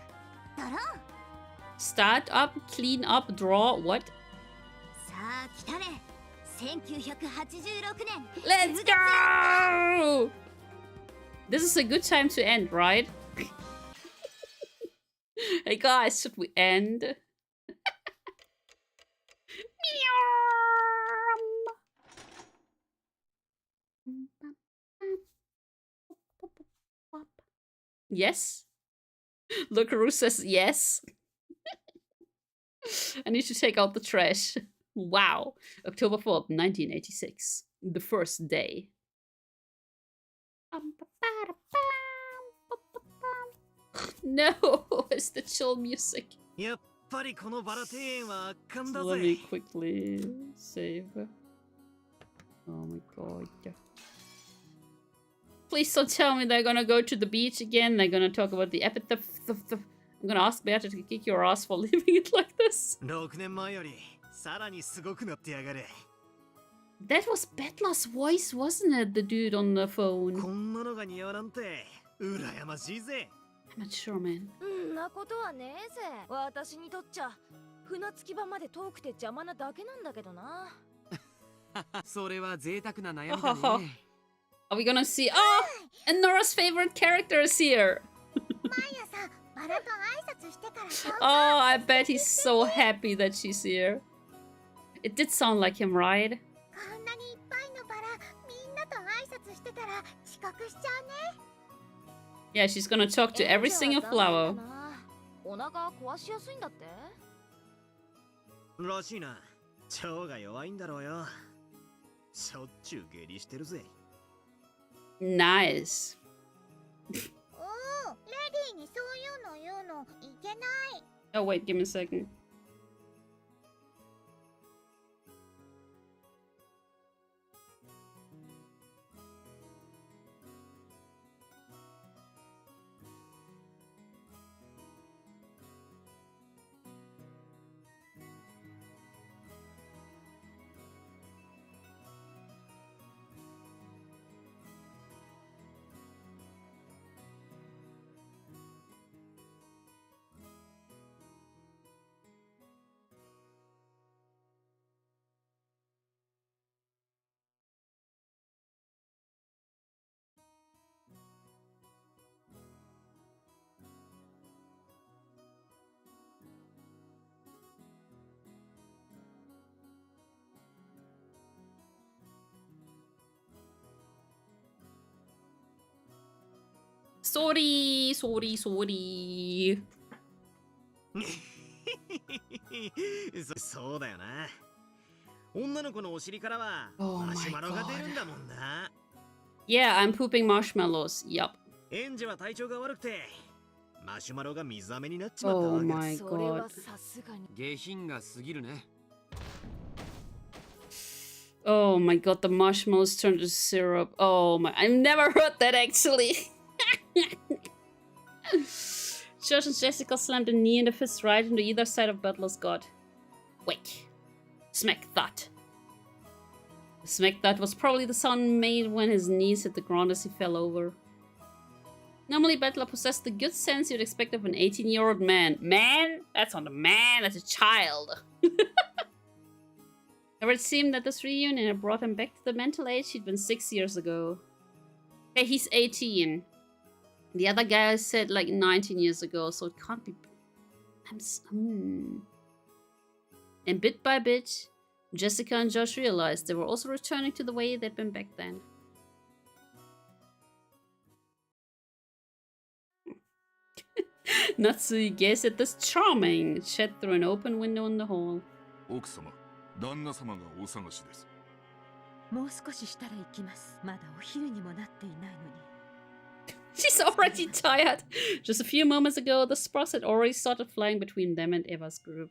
ドロー Start up, clean up, draw, what? さあ来たね1986年 Let's go! This is a good time to end, right? Hey guys, should we end? Yes? Lucaru says yes. I need to take out the trash. Wow. October 4th, 1986. The first day. No, it's the chill music. Let me quickly save. Oh my god. Please don't tell me they're gonna go to the beach again. They're gonna talk about the epitaph. I'm gonna ask Beata to kick your ass for leaving it like this. That was Bettler's voice, wasn't it? The dude on the phone. I'm not sure, man. なことはねえぜ。私にとっちゃ船着き場まで遠くて邪魔なだけなんだけどな。それは贅沢な悩みだね。Are we gonna see? Oh! And Nora's favorite character is here! Oh, I bet he's so happy that she's here. It did sound like him, right? Yeah, she's gonna talk to every single flower. お腹壊しやすいんだって？らしいな。腸が弱いんだろうよ。しょっちゅう下痢してるぜ。Nice. Oh wait, give me a second. Sorry. そうだよな。女の子のお尻からはマシュマロが出るんだもんな。Yeah, I'm pooping marshmallows. Yup. 園児は体調が悪くてマシュマロが水飴になっちまったわけ。 Oh my god. それはさすがに。下品が過ぎるね。Oh my god, the marshmallows turned to syrup. Oh my, I've never heard that actually. George and Jessica slammed a knee and a fist right into either side of Butler's gut. Wait. Smack that. The smack that was probably the sound made when his knees hit the ground as he fell over. Normally, Butler possessed the good sense you'd expect of an 18-year-old man. Man? That's not a man, that's a child. However, it seemed that this reunion had brought him back to the mental age he'd been 6 years ago. Hey, he's 18. The other guy said like 19 years ago, so it can't be... And bit by bit, Jessica and Josh realized they were also returning to the way they'd been back then. Natsui gazed at this charming shed through an open window in the hall. 奥様、旦那様がお探しです。もう少ししたら行きます。まだお昼にもなっていないのに。She's already tired. Just a few moments ago, the sparks had already started flying between them and Eva's group.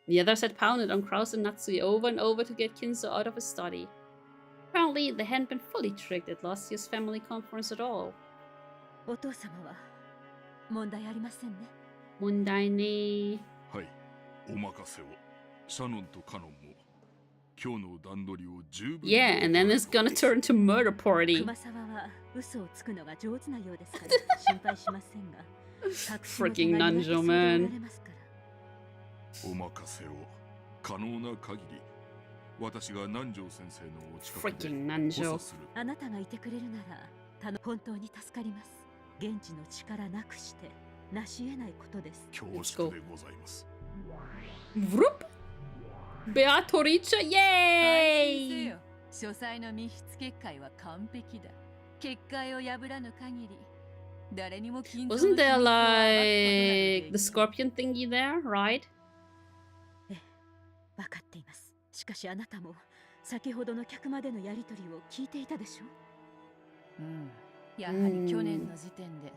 The others had pounded on Krause and Natsui over and over to get Kinzo out of his study. Apparently, they hadn't been fully tricked at last year's family conference at all. お父様は問題ありませんね。問題ね。はい、お任せを。シャノンとカノンも今日の段取りを十分。Yeah, and then it's gonna turn to murder party. 熊沢は嘘をつくのが上手なようですから心配しませんが。Freaking Nanjo man. お任せを。可能な限り私が南條先生のお近くで補佐する。あなたがいてくれるなら本当に助かります。現地の力なくして成し得ないことです。恐縮でございます。Beatrice, yay! 書斎の密室結界は完璧だ。結界を破らぬ限り誰にも緊張。 Wasn't there like the scorpion thingy there, right? ええ、分かっています。しかしあなたも先ほどの客までのやりとりを聞いていたでしょう。やはり去年の時点で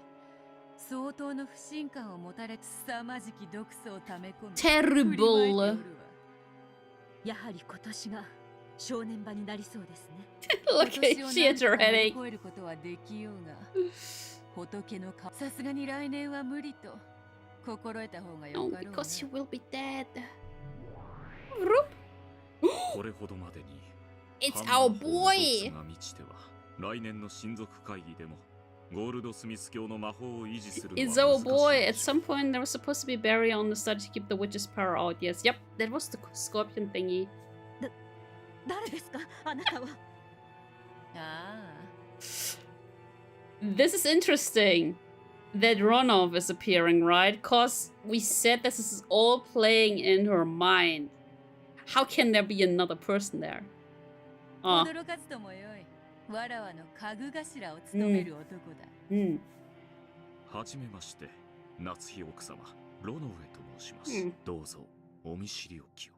相当の不信感を持たれ凄まじき毒素を溜め込み Terrible. やはり今年が正念場になりそうですね。Look at she has her headache. 超えることはできようが仏の顔さすがに来年は無理と心得た方がよかろうな。 No, because you will be dead. これほどまでに It's our boy. 来年の親族会議でもゴールドスミス教の魔法を維持するのは It's our boy. At some point, there was supposed to be a barrier on the study to keep the witch's power out. Yes, yep, that was the scorpion thingy. 誰ですかあなたは。This is interesting that Ronov is appearing, right? Because we said this is all playing in her mind. How can there be another person there? 驚かずともよい。わらわの家具頭を務める男だ。はじめまして、夏日奥様、ロノウェと申します。どうぞお見知りおきを。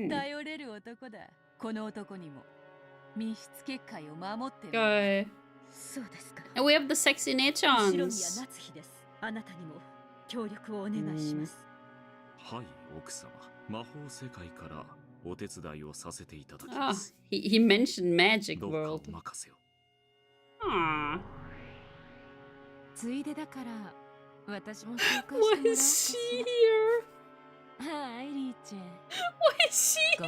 頼れる男だ。この男にも密室結界を守っている。そうですか。And we have the sexy Nechans. 白宮夏日です。あなたにも協力をお願いします。はい、奥様。魔法世界からお手伝いをさせていただきます。He mentioned Magic World. どうかお任せを。ついでだから私も紹介してもらおうかしら。はい、リーチェ。Why is she here?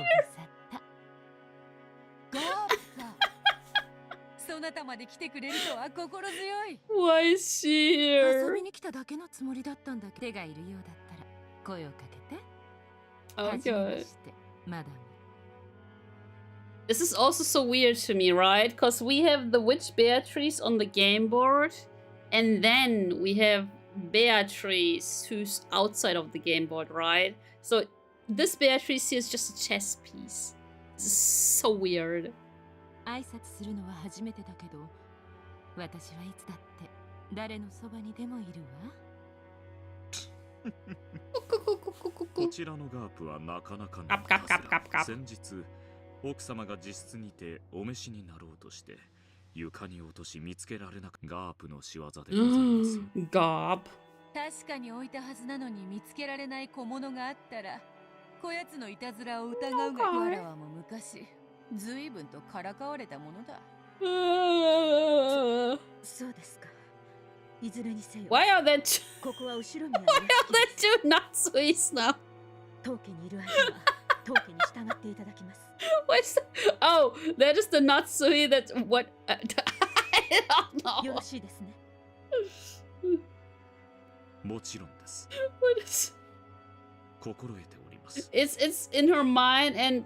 ゴーサ。そなたまで来てくれるとは心強い。Why is she here? 遊びに来ただけのつもりだったんだけど、手がいるようだったら声をかけて。Okay. This is also so weird to me, right? Because we have the witch Beatrice on the game board, and then we have Beatrice who's outside of the game board, right? So this Beatrice here is just a chess piece. This is so weird. 挨拶するのは初めてだけど、私はいつだって誰のそばにでもいるわ。こちらのガープはなかなかの先日奥様が自室にてお召しになろうとして床に落とし見つけられなくガープの仕業でございます。ガープ。確かに置いたはずなのに見つけられない小物があったらこやつのいたずらを疑うがわらわも昔ずいぶんとからかわれたものだ。そうですか。いずれにせよ。Why are there two? ここは後ろにある。Why are there two Natsuis now? 当家にいる間は当家に従っていただきます。What's the... Oh, that is the Natsui that what? I don't know. よろしいですね。もちろんです。What is? 心得ております。It's in her mind and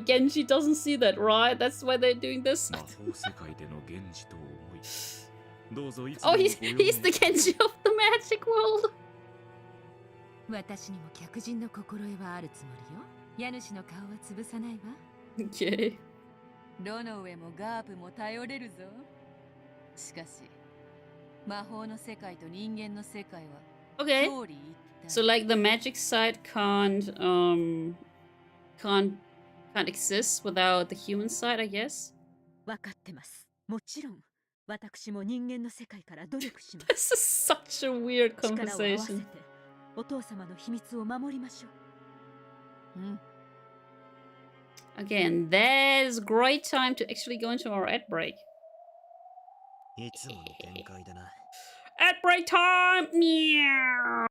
Genji doesn't see that, right? That's why they're doing this. 魔法世界での源氏と思い。どうぞいつも。Oh, he's the Genji of the magic world. 私にも客人の心得はあるつもりよ。家主の顔は潰さないわ。Okay. ロノウェもガープも頼れるぞ。しかし、魔法の世界と人間の世界は Okay. So like the magic side can't exist without the human side, I guess. わかってます。もちろん私も人間の世界から努力します。 This is such a weird 力を合わせ conversation. てお父様の秘密を守りましょう。うん。 Again, there's great time to actually go into our ad break. いつもの展開だな。 Ad break time! Meow.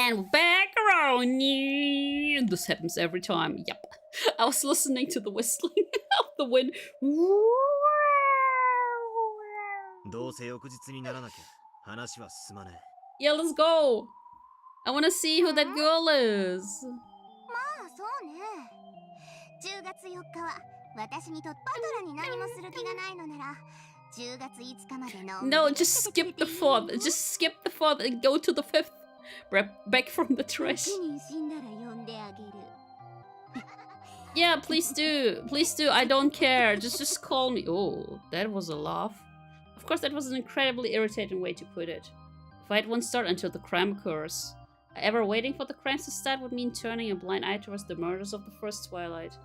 And back around. This happens every time. Yep. I was listening to the whistling of the wind. どうせ翌日にならなきゃ話は進まねえ。 Yeah, let's go. I want to see who that girl is. まあそうね。10月4日は私にとってパトラに何もする気がないのなら10月5日までの No, just skip the 4th. Just skip the 4th and go to the 5th. Back from the trash. Yeah, please do. Please do. I don't care. Just call me. Oh, that was a laugh. Of course, that was an incredibly irritating way to put it. Fight won't start until the crime occurs. Ever waiting for the crimes to start would mean turning a blind eye towards the murders of the first Twilight.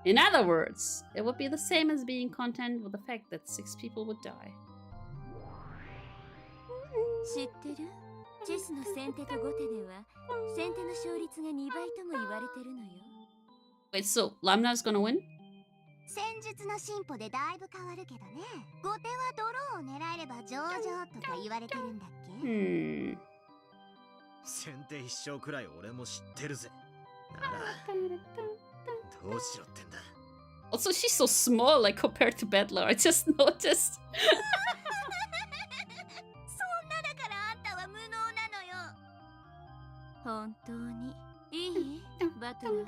In other words, it would be the same as being content with the fact that 6 people would die. 知ってる？チェスの先手と後手では先手の勝率が2倍とも言われてるのよ。 Wait, so Lamna's gonna win? 戦術の進歩でだいぶ変わるけどね。後手はドローを狙えれば上々とか言われてるんだっけ？先手必勝くらい俺も知ってるぜ。ならどうしろってんだ。 Also, she's so small, like compared to Battler. I just noticed. そんなだからあんたは無能なのよ。本当にいいバトラー、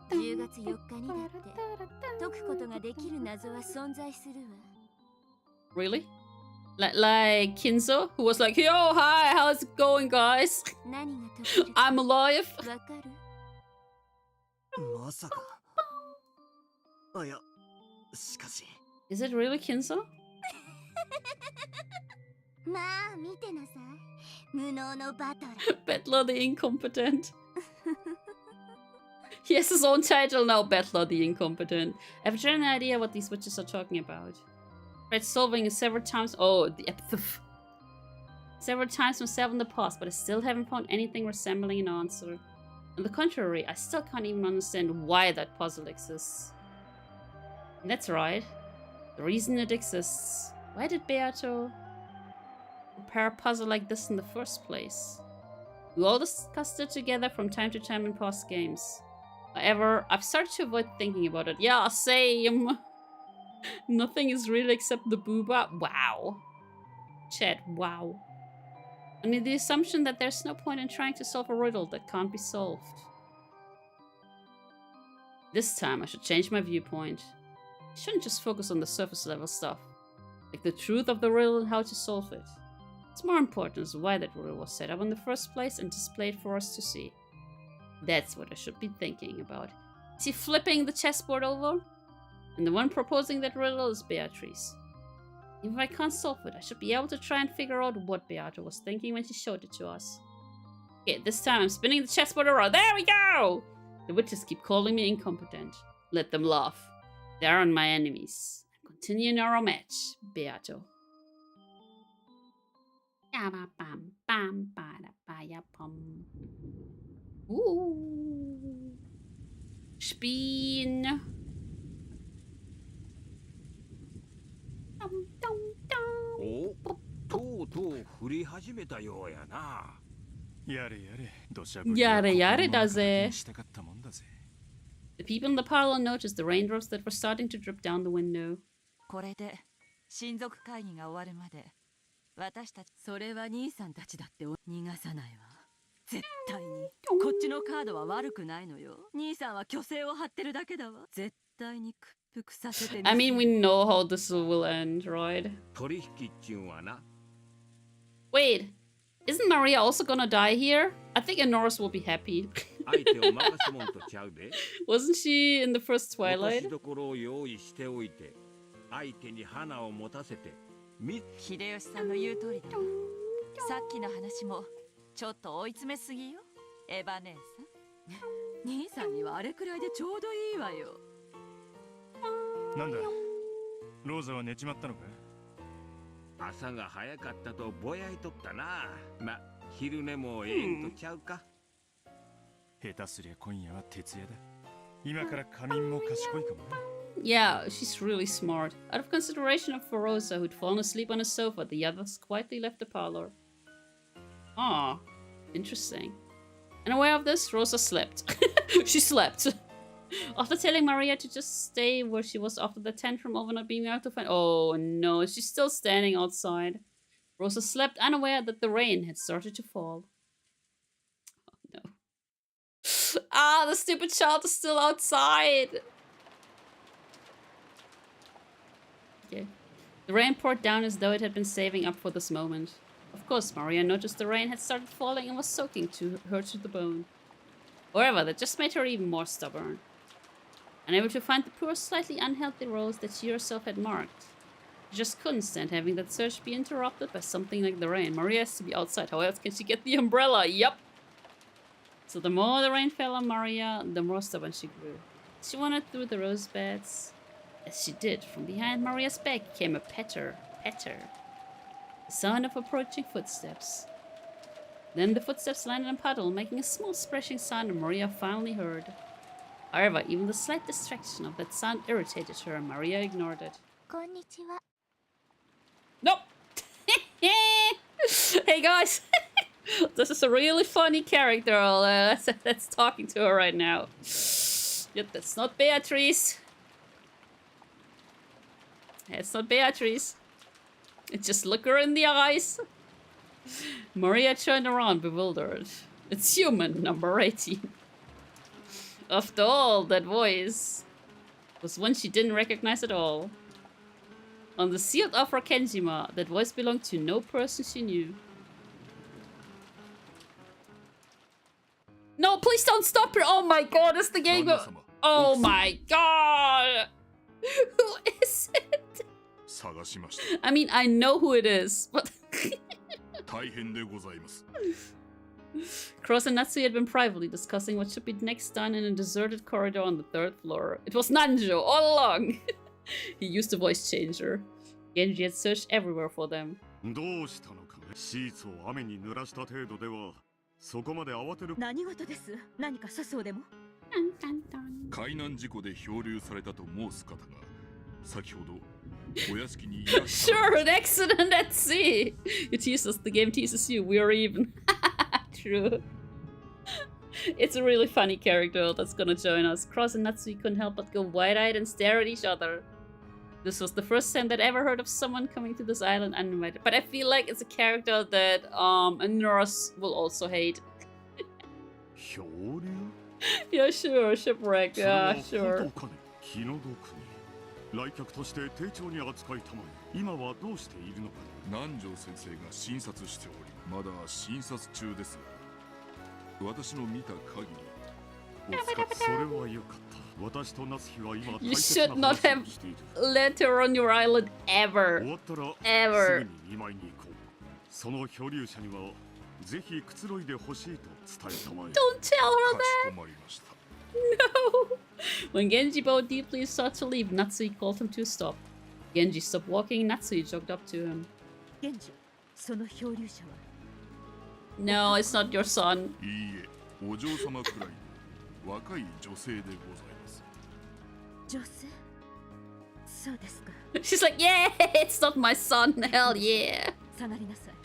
10月4日にだって解くことができる謎は存在するわ。 Really? Like Kinzo, who was like, yo, hi, how's it going, guys? 何が解ける I'm alive. わかる？まさか。あ、いや、しかし。Is it really Kinzo? まあ見てなさい、無能のバトラー。 Bettler the Incompetent. He has his own title now, Bettler the Incompetent. I have a general idea what these witches are talking about. Tried solving it several times. Oh, several times myself in the past, but I still haven't found anything resembling an answer. On the contrary, I still can't even understand why that puzzle exists. And that's right. The reason it exists. Why did Beato prepare a puzzle like this in the first place? We all discussed it together from time to time in past games. However, I've started to avoid thinking about it. Yeah, same. Nothing is real except the booba. Wow. Chat, wow. Under the assumption that there's no point in trying to solve a riddle that can't be solved. This time I should change my viewpoint. I shouldn't just focus on the surface level stuff, like the truth of the riddle and how to solve it. It's more important is why that riddle was set up in the first place and displayed for us to see. That's what I should be thinking about. Is he flipping the chessboard over? And the one proposing that riddle is Beatrice. Even if I can't solve it, I should be able to try and figure out what Beato was thinking when she showed it to us. Okay, this time I'm spinning the chessboard around. There we go! The witches keep calling me incompetent. Let them laugh. They aren't my enemies. Continue in our match, Beato. Ooh. Spin.お、とうとう降り始めたようやな。やれやれ、土砂降り。やれやれだぜ。したかったもんだぜ。The people in the parlor noticed the raindrops that were starting to drip down the window. これで親族会議が終わるまで私たち。それは兄さんたちだって逃がさないわ。絶対にこっちのカードは悪くないのよ。兄さんは虚勢を張ってるだけだわ。絶対に屈服させて。I mean, we know how this will end, right? 取引っちゅうんはな。Wait, isn't Maria also gonna die here? I think Enoris will be happy. 相手を任すもんとちゃうで。Wasn't she in the first 落 Twilight? としどころを用意しておいて、相手に花を持たせて。秀吉さんの言う通りだわ。さっきの話もちょっと追い詰めすぎよ、エヴァ姉さん。兄さんにはあれくらいでちょうどいいわよ。なんだ、ローザは寝ちまったのか。朝が早かったとぼやいとったな。ま、昼寝もええんとちゃうか。下手すりゃ今夜は徹夜だ。今から仮眠も賢いかもな。Yeah, she's really smart. Out of consideration for Rosa, who'd fallen asleep on a sofa, the others quietly left the parlor. Ah, interesting. And aware of this, Rosa slept. She slept. After telling Maria to just stay where she was after the tantrum over not being able to find— oh no, she's still standing outside. Rosa slept unaware that the rain had started to fall. Oh no. Ah, the stupid child is still outside. Okay. The rain poured down as though it had been saving up for this moment. Of course, Maria noticed the rain had started falling and was soaking her to the bone. However, that just made her even more stubborn. Unable to find the poor, slightly unhealthy rose that she herself had marked. She just couldn't stand having that search be interrupted by something like the rain. Maria has to be outside. How else can she get the umbrella? Yup. So the more the rain fell on Maria, the more stubborn she grew. She wandered through the rose beds. As she did, from behind Maria's back came a patter, patter. The sound of approaching footsteps. Then the footsteps landed on a puddle, making a small splashing sound, and Maria finally heard. However, even the slight distraction of that sound irritated her, and Maria ignored it. Konnichiwa. Nope! Hey guys! This is a really funny character that's talking to her right now. Yep, that's not Beatrice. It's not Beatrice. It's just look her in the eyes. Maria turned around, bewildered. It's human, number 18. After all, that voice was one she didn't recognize at all. On the sealed offer Kenjima, that voice belonged to no person she knew. No, please don't stop her! Oh my god, it's the game. Oh my god! Who is it? I mean, I know who it is, but... Cross and Natsuki had been privately discussing what should be next done in a deserted corridor on the 3rd floor. It was Nanjo all along! He used a voice changer. Genji had searched everywhere for them. そこまで慌てる何事です。何か粗相でも。海難事故で漂流されたと申す方が先ほどお屋敷にいらっしゃる。Sure, an accident at sea. You tease us, the game teases you. We are even. True. It's a really funny character that's gonna join us. Cross and Natsuki couldn't help but go wide-eyed and stare at each other. This was the first time they'd ever heard of someone coming to this island uninvited. But I feel like it's a character that a nurse will also hate. Yeah, sure, shipwreck, yeah, sure. 来客として丁重に扱いたまえ。今はどうしているのか。南條先生が診察しており、まだ診察中ですが、私の見た限り、それは良かった。私と夏日は今 You should not have let her on your island ever. 終わったら Ever. すぐに見舞いに行こう。その漂流者にはぜひくつろいでほしいと伝えたまえ。Don't tell her かし that. こまりました。 No! When Genji bowed deeply and sought to leave, Natsui called him to stop. Genji stopped walking, Natsui jogged up to him. Genji, その漂流者は No, it's not your son. いいえ、お嬢様くらいの若い女性でございます。女性？そうですか。She's like, yeah, it's not my son, hell yeah. 下がりなさい。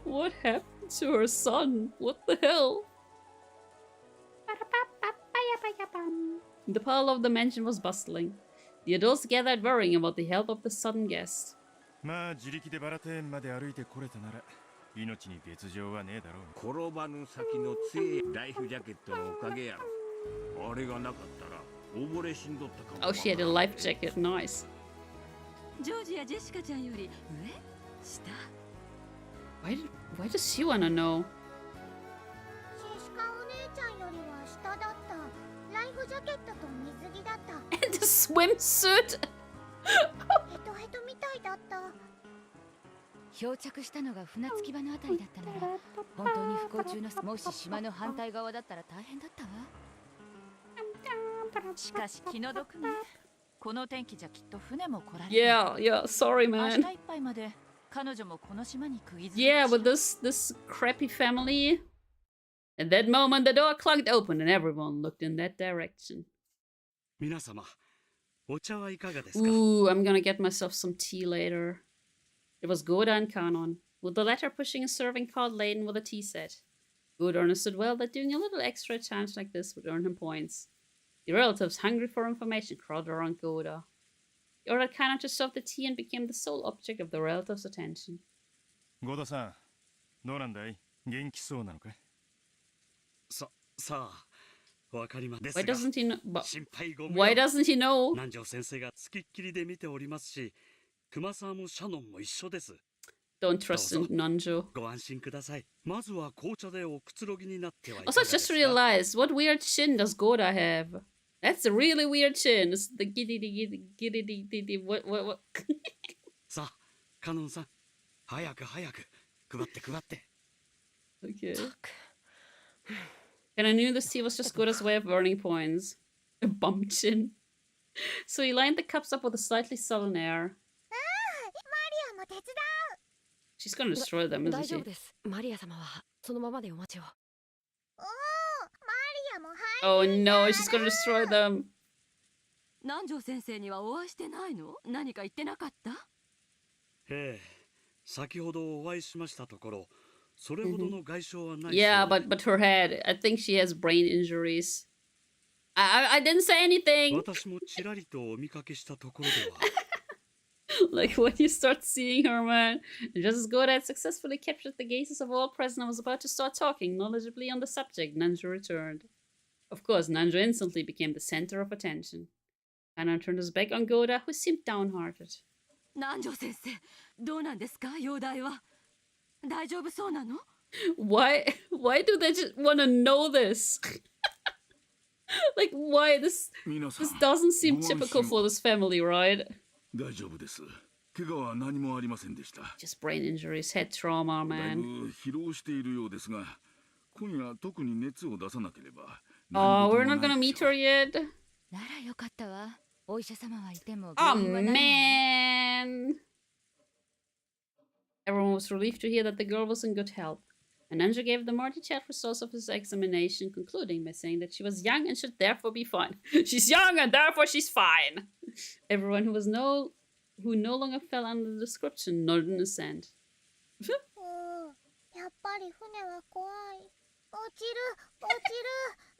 What happened to her son? What the hell? The parlor of the mansion was bustling. The adults gathered worrying about the health of the sudden guest. まあ自力でバラテンまで歩いてこれたなら命に別状はねえだろう。転ばぬ先の強いライフジャケットのおかげやろ。あれがなかったら溺れ死んどったかも。Oh, she had a life jacket. Nice. ジョージやジェシカちゃんより上？下？ Why does she wanna know? ジェシカお姉ちゃんよりは下だった。ライフジャケットと水着だった。And the swimsuit. ヘトヘトみたいだった。漂着したのが船着き場のあたりだったなら本当に不幸中のもし島の反対側だったら大変だったわ。しかし気の毒ね。この天気じゃきっと船も来られない。Yeah, sorry, 明 man. 日いっぱいまで彼女もこの島に釘付け。 Yeah, with this crappy family. At that moment, the door clunked open and everyone looked in that direction. 皆様、お茶はいかがですか? Ooh, I'm gonna get myself some tea later. It was Goda and Kanon, with the latter pushing a serving cart laden with a tea set. Goda understood well that doing a little extra at times like this would earn him points. The relatives, hungry for information, crowded around Goda. He ordered Kanon to serve the tea and became the sole object of the relatives' attention. ゴダさん、どうなんだい？元気そうなのか？さあ、わかります。 Why doesn't he know? 心配ご無用。 Why doesn't he know? 南條先生がつきっきりで見ておりますし、熊沢もシャノンも一緒です。 Don't trust in Nanjo. ご安心ください。まずは紅茶でおくつろぎになってはいか Also, が I ですか? just realized, what weird chin does Goda have? That's a really weird chin. It's the giddy what? さあ、カノンさん、早く配って。 Okay. And I knew this tea was just Goda's way of earning points. A bum chin. So he lined the cups up with a slightly sullen air. She's gonna destroy them, isn't 大丈夫 she? です。マリア様はそのままでお待ちを。Oh no, she's gonna destroy them. 南條先生にはお会いしてないの？何か言ってなかった？ええ、先ほどお会いしましたところ、それほどの外傷はない。 Yeah, but her head. I think she has brain injuries. I didn't say anything. 私もちらりとお見かけしたところでは。Like when you start seeing her, man. And just as Goda had successfully captured the gazes of all present and was about to start talking knowledgeably on the subject, Nanjo returned. Of course, Nanjo instantly became the center of attention. Hanan turned his back on Goda, who seemed downhearted. Nanjo sensei, どうなんですか、容体は。大丈夫そうなの? Why do they just want to know this? Like, why this doesn't seem typical for this family, right? 大丈夫です。怪我は何もありませんでした。Just brain injuries, head trauma, だい man. ぶ疲労しているようですが、今夜特に熱を出さなければ。Oh, we're not gonna meet her yet? ならよかったわ。お医者様はいても。Oh, man! Everyone was relieved to hear that the girl was in good health. And Nanjo gave the more detailed results of his examination, concluding by saying that she was young and should therefore be fine. She's young and therefore she's fine! Everyone who no longer fell under the description nodded in assent. やっぱり船は怖い。落ちる。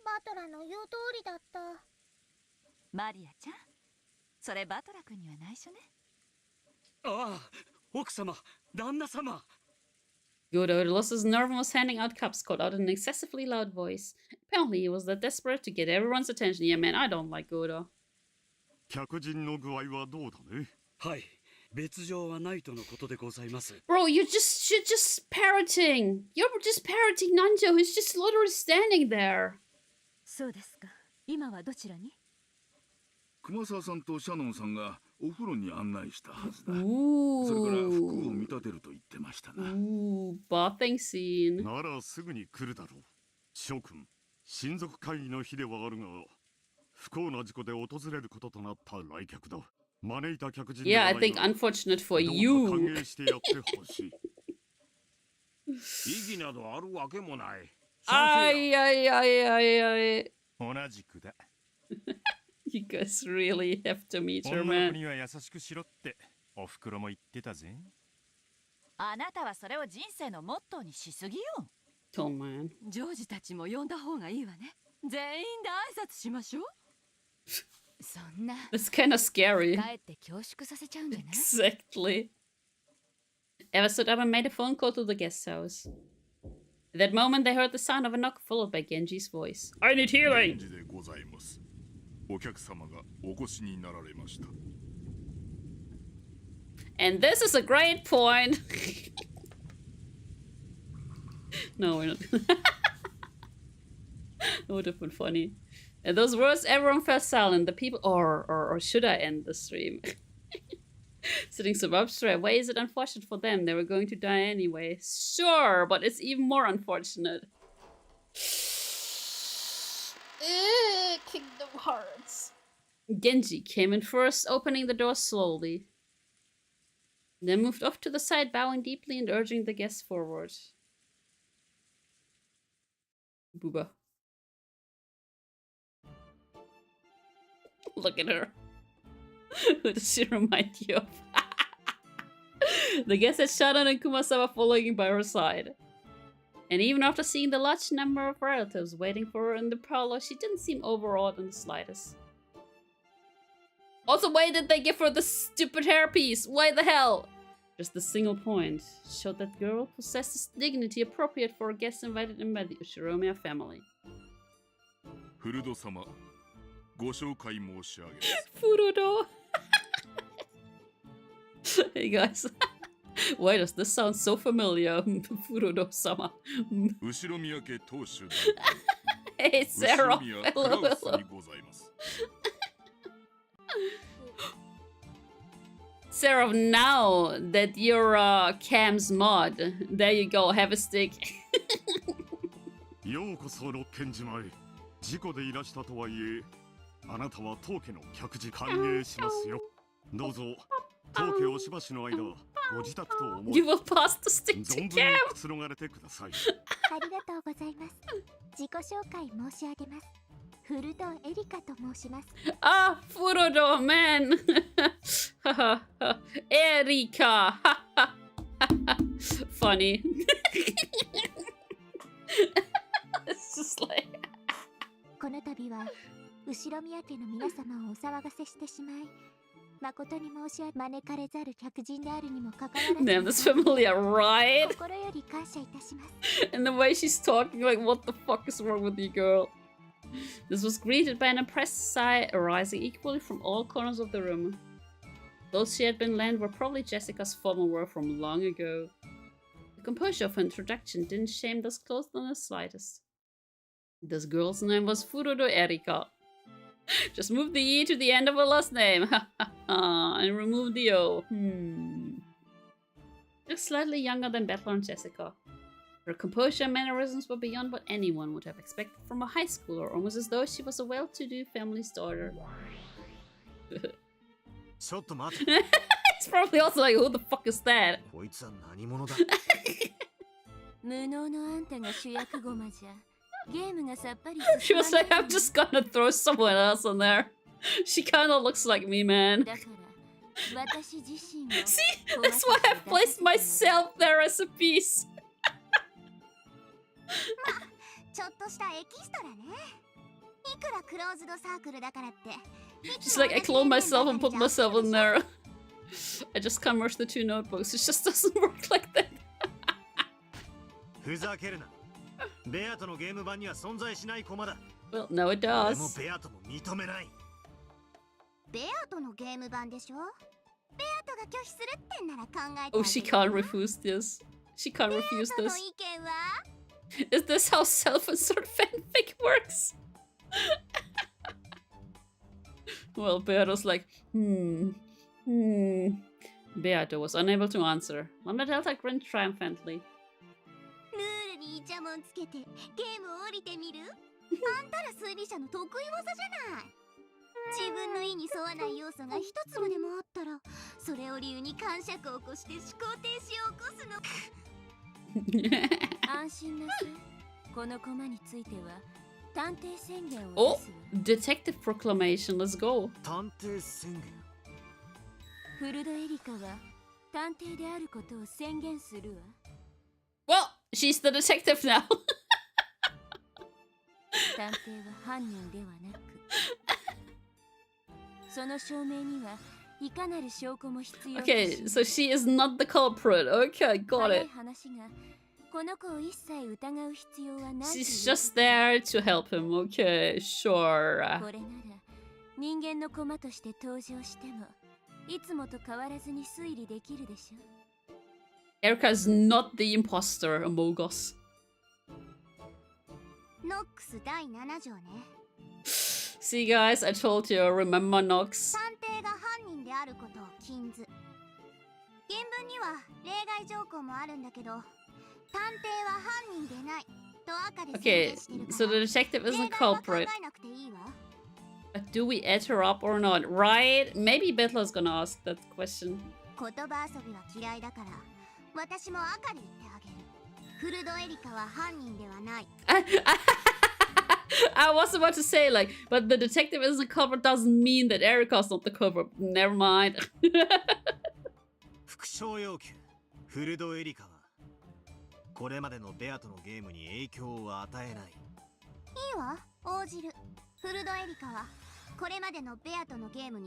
バトラの言う通りだった。マリアちゃん、それバトラ君には内緒ね。ああ、奥様、旦那様。Goda had lost his nerve and was handing out cups, called out in an excessively loud voice. Apparently he was that desperate to get everyone's attention. Yeah, man, I don't like Goda. 客人の具合はどうだね。はい、別状はないとのことでございます。Bro, you're just parroting. You're just parroting Nanjo, who's just literally standing there. そうですか。今はどちらに？熊沢さんとシャノンさんがお風呂に案内したはずだ。Ooh. それから服を見立てると言ってましたな。Ooh, bathing scene. ならすぐに来るだろう。諸君、親族会議の日ではあるが、不幸な事故で訪れることとなった来客だ。招いた客人 Yeah, I think unfortunate for you. 歓迎してやってほしい。意義などあるわけもない。Ay. 同じくだ。You guys really have to meet her, 女の man. 子には優しくしろっておふくろも言ってたぜ。あなたはそれを人生のモットーにしすぎよ。Oh, man. ジョージたちも呼んだ方がいいわね。全員で挨拶しましょう。そんな。It's kind of scary. かえって恐縮させちゃうんじゃない？ Exactly. Eva stood up and made a phone call to the guest house. At that moment, they heard the sound of a knock, followed by Genji's voice. I need healing! でございます。お客様がお越しになられました。And this is a great point. No, we're not. That would have been funny. At those words, everyone fell silent. The people, or should I end the stream? Sitting so up straight. Why is it unfortunate for them? They were going to die anyway. Sure, but it's even more unfortunate. Kingdom Hearts. Genji came in first, opening the door slowly. Then moved off to the side, bowing deeply and urging the guests forward. Booba. Look at her. Who does she remind you of? The guests had Shadan and Kumasawa following by her side. And even after seeing the large number of relatives waiting for her in the parlor, she didn't seem overawed in the slightest. Also, why did they give her the stupid hairpiece? Why the hell? Just a single point showed that girl possesses dignity appropriate for a guest invited in by the Ushiromiya family. Furudo-sama, ご紹介申し上げます。Furudo! Hey guys. Why does this sound so familiar? Furudo-sama. 後ろ宮家当主代 Hey Sarah. Hello, hello. にございます。Sarah, now that you're Cam's mod, there you go, have a stick. ようこそ六軒島へ。事故でいらしたとはいえ、あなたは当家の客人歓迎しますよ。どうぞ、当家おしばしの間、ご自宅と思い、 You will pass the stick to 存分に Cam. くつろがれてください。ありがとうございます。自己紹介申し上げます。フルドエリカと申します。Ah, Furudo, man. Erika. Funny. It's just like... この度は後ろ宮家の皆様をお騒がせしてしまい誠に申し訳招かれざる客人であるにもかかわらず Damn, this familiar, right? 心より感謝いたします And the way she's talking, like, what the fuck is wrong with you, girl? This was greeted by an impressed sigh arising equally from all corners of the room. Those she had been lent were probably Jessica's former work from long ago. The composure of her introduction didn't shame those close in the slightest. This girl's name was Furudo Erika. Just move the E to the end of her last name, and remove the O. Looks slightly younger than Butler and Jessica. Her composure and mannerisms were beyond what anyone would have expected from a high schooler, almost as though she was a well-to-do family's daughter. It's probably also like, who the fuck is that? She was like, I'm just gonna throw someone else on there. She kinda looks like me, man. See? That's why I've placed myself there as a piece. She's like, I cloned myself and put myself in there. I just can't merge the two notebooks. It just doesn't work like that. Well, no, it does. Oh, she can't refuse this. She can't refuse this. Is this how self-insert fanfic works? Well, Beato's like, Beato was unable to answer. Lambda Delta grinned triumphantly. Oh, detective proclamation, let's go. Well, she's the detective now. Okay, so she is not the culprit. Okay, got it. She's just there to help him. Okay, sure. Erica is not the imposter among us. See, guys, I told you. Remember Nox. Okay, so the detective is a culprit. But do we add her up or not? Right? Maybe Bettler's gonna ask that question. I was about to say, like, but the detective isn't the culprit doesn't mean that Erica's not the culprit. Never mind.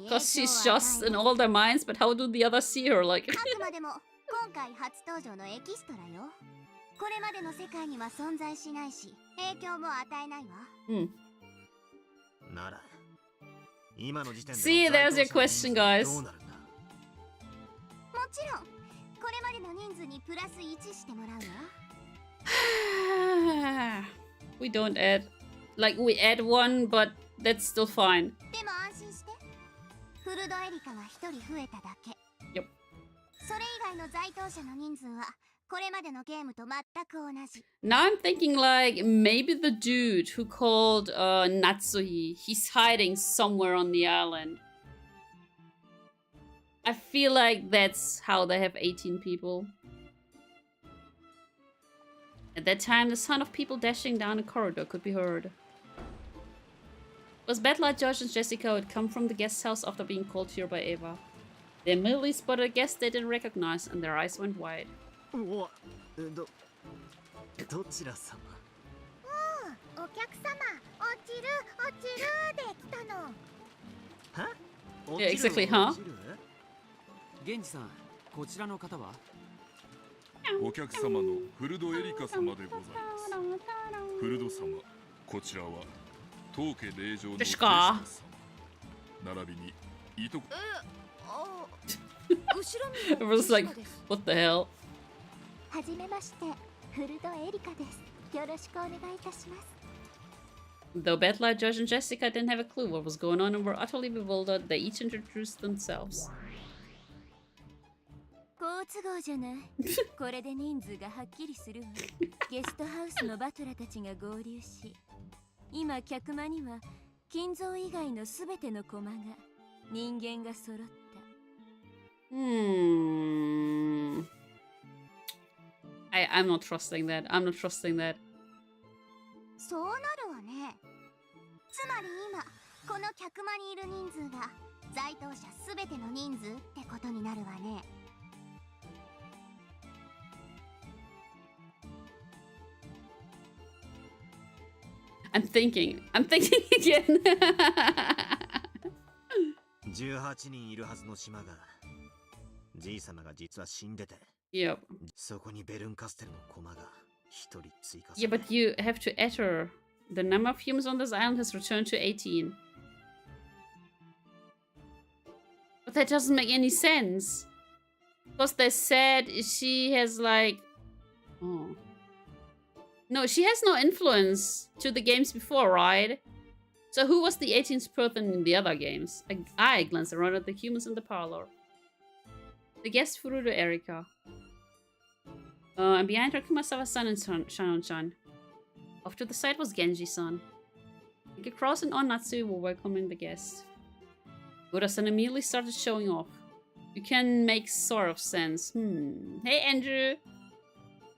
Because she's just in all their minds, but how do the others see her? Like. See, there's your question, guys. We don't add. Like, we add one, but that's still fine. Yep. Now I'm thinking, like, maybe the dude who called Natsuhi, he's hiding somewhere on the island. I feel like that's how they have 18 people. At that time, the sound of people dashing down a corridor could be heard. It was Bettler, George, and Jessica who had come from the guest house after being called here by Eva. They immediately spotted a guest they didn't recognize, and their eyes went wide. Yeah, exactly, huh? 源氏さん、こちらの方は？お客様のフルドエリカ様でございます。フルド様、こちらは当家令嬢のジェシカ様。並びにいとこ。It was like, what the hell? はじめまして、フルドエリカです。よろしくお願いいたします。Though Bedlight, George, and Jessica didn't have a clue what was going on and were utterly bewildered, they each introduced themselves. 好都合じゃない。これで人数がはっきりするわ。ゲストハウスのバトラたちが合流し、今客間には金蔵以外のすべての駒が人間が揃った。I'm not trusting that. I'm not trusting that. そうなるわね。つまり今この客間にいる人数が在当者すべての人数ってことになるわね。I'm thinking again. 18人いるはずの島が、じい様が実は死んでて。Yep. そこにベルンカステルの駒が一人追加。Yeah, but you have to add her. The number of humans on this island has returned to 18. But that doesn't make any sense. Because they said she has like... Oh. No, she has no influence to the games before, right? So who was the 18th person in the other games? I glanced around at the humans in the parlor. The guest Furudo Erika. And behind her Kumasawa-san and Shannon-chan. Off to the side was Genji-san. Cross and Onatsu were welcoming the guest. Goda-san immediately started showing off. You can make sort of sense. Hey, Andrew!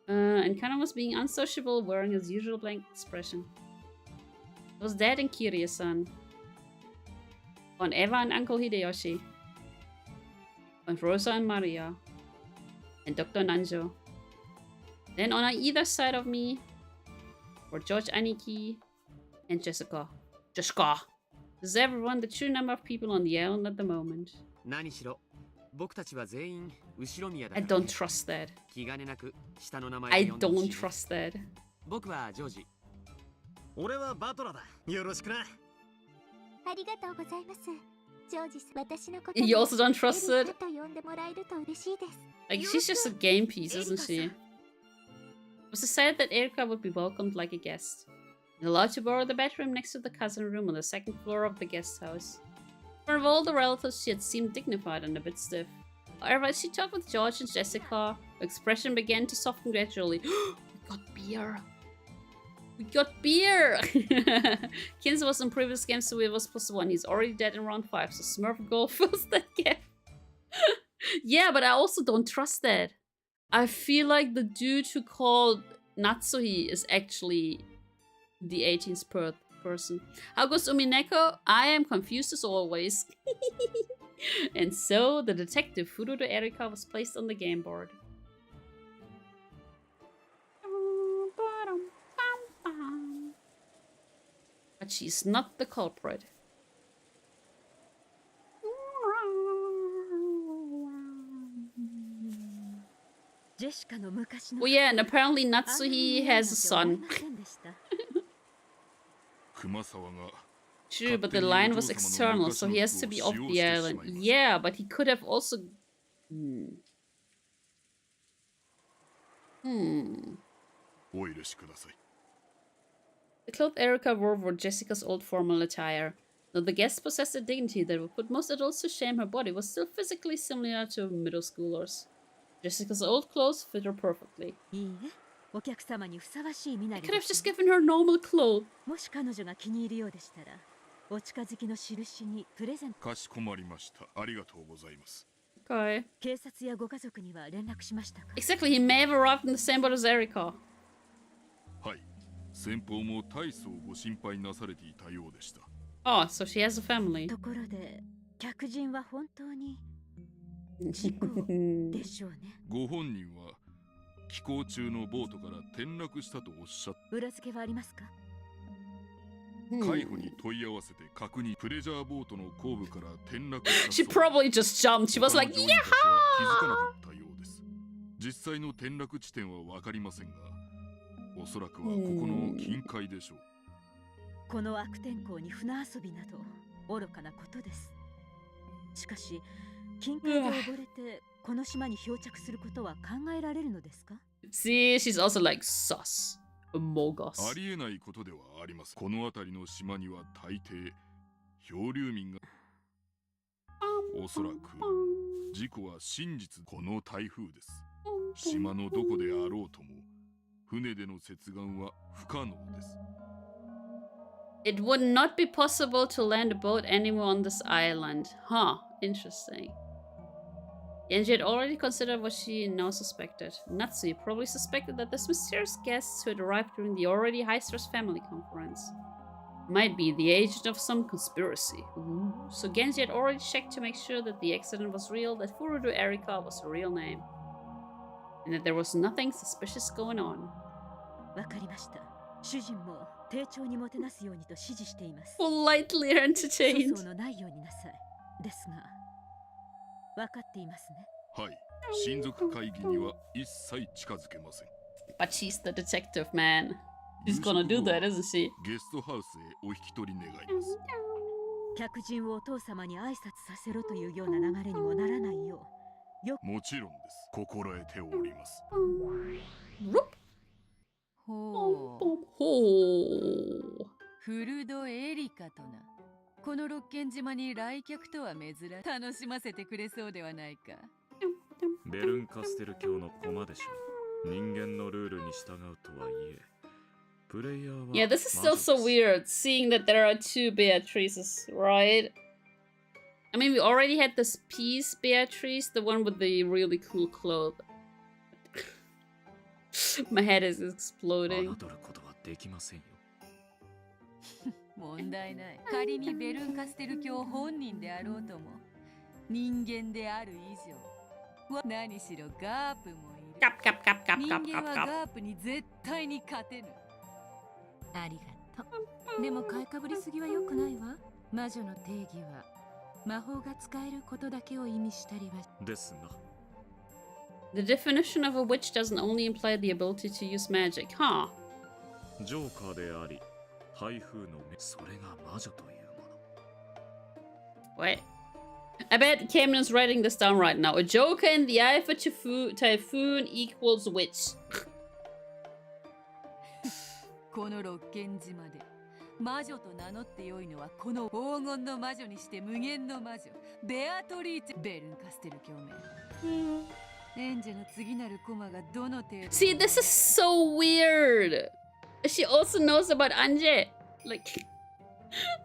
And Kana was being unsociable, wearing his usual blank expression. It was Dad and Kiryu-san. On Eva and Uncle Hideyoshi. On Rosa and Maria. And Dr. Nanjo. Then on either side of me were George Aniki and Jessica. Jessica! This is everyone, the true number of people on the island at the moment. I don't trust that. I don't trust that. You also don't trust it? Like, she's just a game piece, isn't she? It was decided that Erika would be welcomed like a guest, and allowed to borrow the bedroom next to the cousin room on the second floor of the guest house. In front of all the relatives, she had seemed dignified and a bit stiff. However, as she talked with George and Jessica, her expression began to soften gradually. We got beer! We got beer! Kinz was in previous games, so it was +1. He's already dead in round 5, so Smurf Goal fills that gap. Yeah, but I also don't trust that. I feel like the dude who called Natsuhi is actually the 18th person. How goes Umineko? I am confused as always. And so, the detective Furudo Erika was placed on the game board. But she's not the culprit. Oh yeah, and apparently Natsuhi has a son. True, but the line was external, so he has to be off the island. Yeah, but he could have also... The clothes Erika wore Jessica's old formal attire. Though the guest possessed a dignity that would put most adults to shame, her body was still physically similar to middle schoolers. Jessica's old clothes fit her perfectly. I could have just given her normal clothes. Okay. Exactly, he may have arrived in the same boat as Erika. Oh, so she has a family. 海保に問い合わせて確認。プレジャーボートの後部から転落した。She probably just jumped. She was like, yeah! 気づかなかったようです。実際の転落地点は分かりませんが、おそらくはここの近海でしょう。この悪天候に船遊びなど愚かなことです。しかし、近海で溺れてこの島に漂着することは考えられるのですか？ See, she's also like sus. Among us. ありえないことではあります。この辺りの島には大抵漂流民が。おそらく事故は真実。この台風です。島のどこであろうとも船での接岸は不可能です。It would not be possible to land a boat anywhere on this island. Huh, interesting. Genji had already considered what she now suspected. Natsu probably suspected that this mysterious guest who had arrived during the already high-stress family conference might be the agent of some conspiracy. Ooh. So Genji had already checked to make sure that the accident was real, that Furudo Erika was her real name, and that there was nothing suspicious going on. わかりました。主人も丁重にもてなすようにと指示しています。Politely entertained. 粗相のないようになさい。ですが、わかっていますね。はい。親族会議には一切近づけません。But she's the detective, man. She's gonna do that, isn't she? ゲストハウスへお引き取り願います。客人をお父様に挨拶させろというような流れにもならないよう。もちろんです。心得ております。ほう。フルドエリカとな。この六軒島に来客とは珍しい。楽しませてくれそうではないか。ベルンカステル教の駒でしょう。人間のルールに従うとはいえ、プレイヤーは。Yeah, this is still so weird, seeing that there are two Beatrices, right? I mean, we already had this Peace Beatrice, the one with the really cool clothes. My head is exploding. 問題ない。仮にベルンカステル教本人であろうとも、人間である以上、何しろガープもいる。人間はガープに絶対に勝てぬ。ありがとう。でも買いかぶりすぎは良くないわ。魔女の定義は魔法が使えることだけを意味したりは。ですな。The definition of a witch doesn't only imply the ability to use magic, huh? ジョーカーであり、配風の目、それが魔女というもの。Wait. I bet Cameron's writing this down right now. A joker in the eye of a typhoon equals witch. この六軒島で魔女と名乗ってよいのはこの黄金の魔女にして無限の魔女ベアトリーチェ。ベルンカステル教名。演者の次なるコマがどの程度。 See, this is so weird. She also knows about Anje. Like,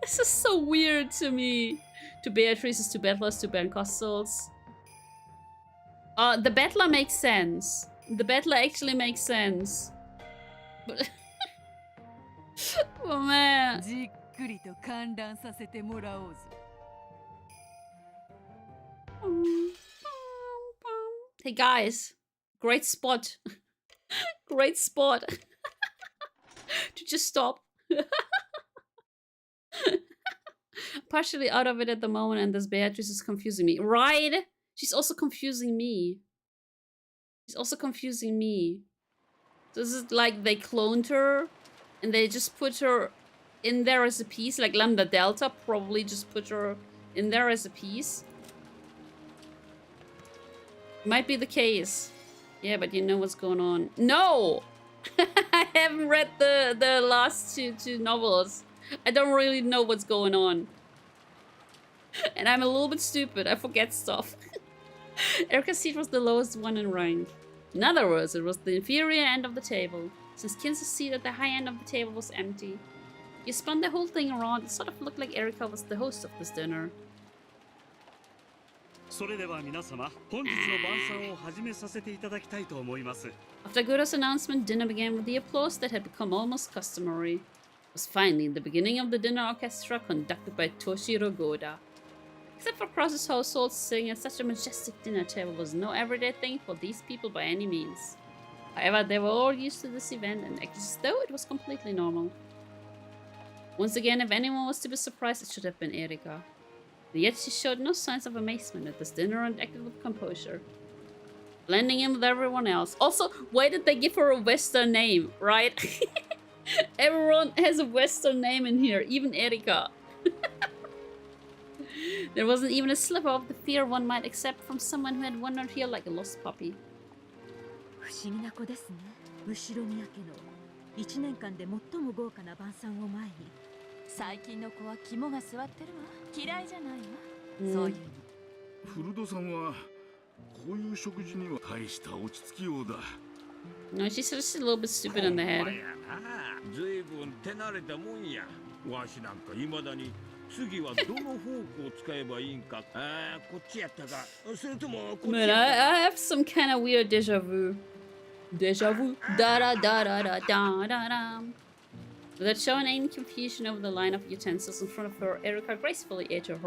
this is so weird to me. To Beatrices, to Battlers, to Bernkostels. The Battler makes sense. The Battler actually makes sense. But oh man. じっくりと観覧させてもらおうぞ。Hey guys, great spot. Great spot. To just stop. Partially out of it at the moment, and this Beatrice is confusing me. Right? She's also confusing me. She's also confusing me. So this is like they cloned her and they just put her in there as a piece, like Lambda Delta probably just put her in there as a piece. Might be the case. Yeah, but you know what's going on. No! I haven't read the last two novels. I don't really know what's going on. And I'm a little bit stupid. I forget stuff. Erika's seat was the lowest one in rank. In other words, it was the inferior end of the table, since Kin's seat at the high end of the table was empty. You spun the whole thing around, it sort of looked like Erika was the host of this dinner. それでは皆様、本日の晩餐を始めさせていただきたいと思います。 After Goda's announcement, dinner began with the applause that had become almost customary. It was finally the beginning of the dinner orchestra conducted by Toshiro Goda. Except for Cross's household, sitting at such a majestic dinner table was no everyday thing for these people by any means. However, they were all used to this event and acted as though it was completely normal. Once again, if anyone was to be surprised, it should have been Erika. But yet she showed no signs of amazement at this dinner and acted with composure, blending in with everyone else. Also, why did they give her a Western name, right? Everyone has a Western name in here, even Erika. There wasn't even a sliver of the fear one might accept from someone who had wandered here like a lost puppy. 不思議な子ですね。後ろ宮家の1年間で最も豪華な晩餐を前に、最近の子は肝が据わってるわ。嫌いじゃないわ。そういうの。フルドさんはこういう食事には大した落ち着きようだ。No, she's just a little bit stupid in the head. ずいぶん手慣れたもんや。わしなんか未だに次はどのフォークを使えばいいんか。ああ、こっちやったか。それともこっちやったか。 Man, I have some kind of weird deja vu. Deja vu. Da da da da da da da da. Without showing any confusion over the line of utensils in front of her, Erika gracefully ate her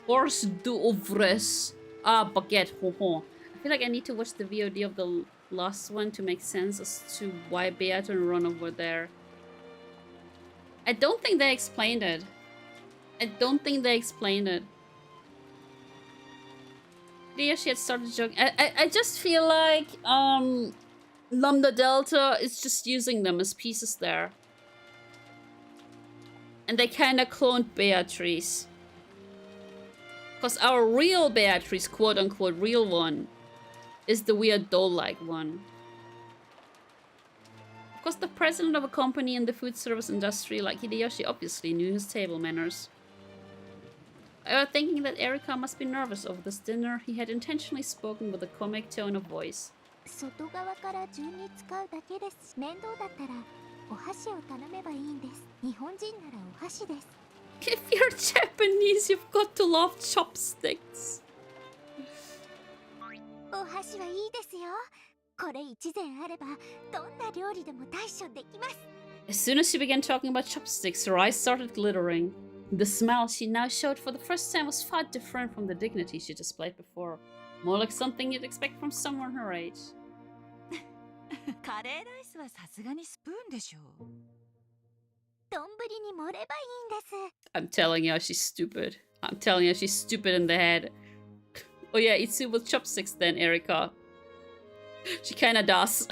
horse d'oeuvres. Ah, baguette. Ho ho. I feel like I need to watch the VOD of the last one to make sense as to why Beata and Ron over there. I don't think they explained it. Yeah, she had started joking. I just feel like Lambda Delta is just using them as pieces there. And they kinda cloned Beatrice. Because our real Beatrice, quote unquote real one, is the weird doll-like one. Of course, the president of a company in the food service industry like Hideyoshi obviously knew his table manners. Thinking that Erika must be nervous over this dinner, he had intentionally spoken with a comic tone of voice. If you're Japanese, you've got to love chopsticks. As soon as she began talking about chopsticks, her eyes started glittering. The smile she now showed for the first time was far different from the dignity she displayed before. More like something you'd expect from someone her age. I'm telling you, she's stupid. I'm telling you, she's stupid in the head. Oh yeah, eat soup with chopsticks then, Erika. She kinda does.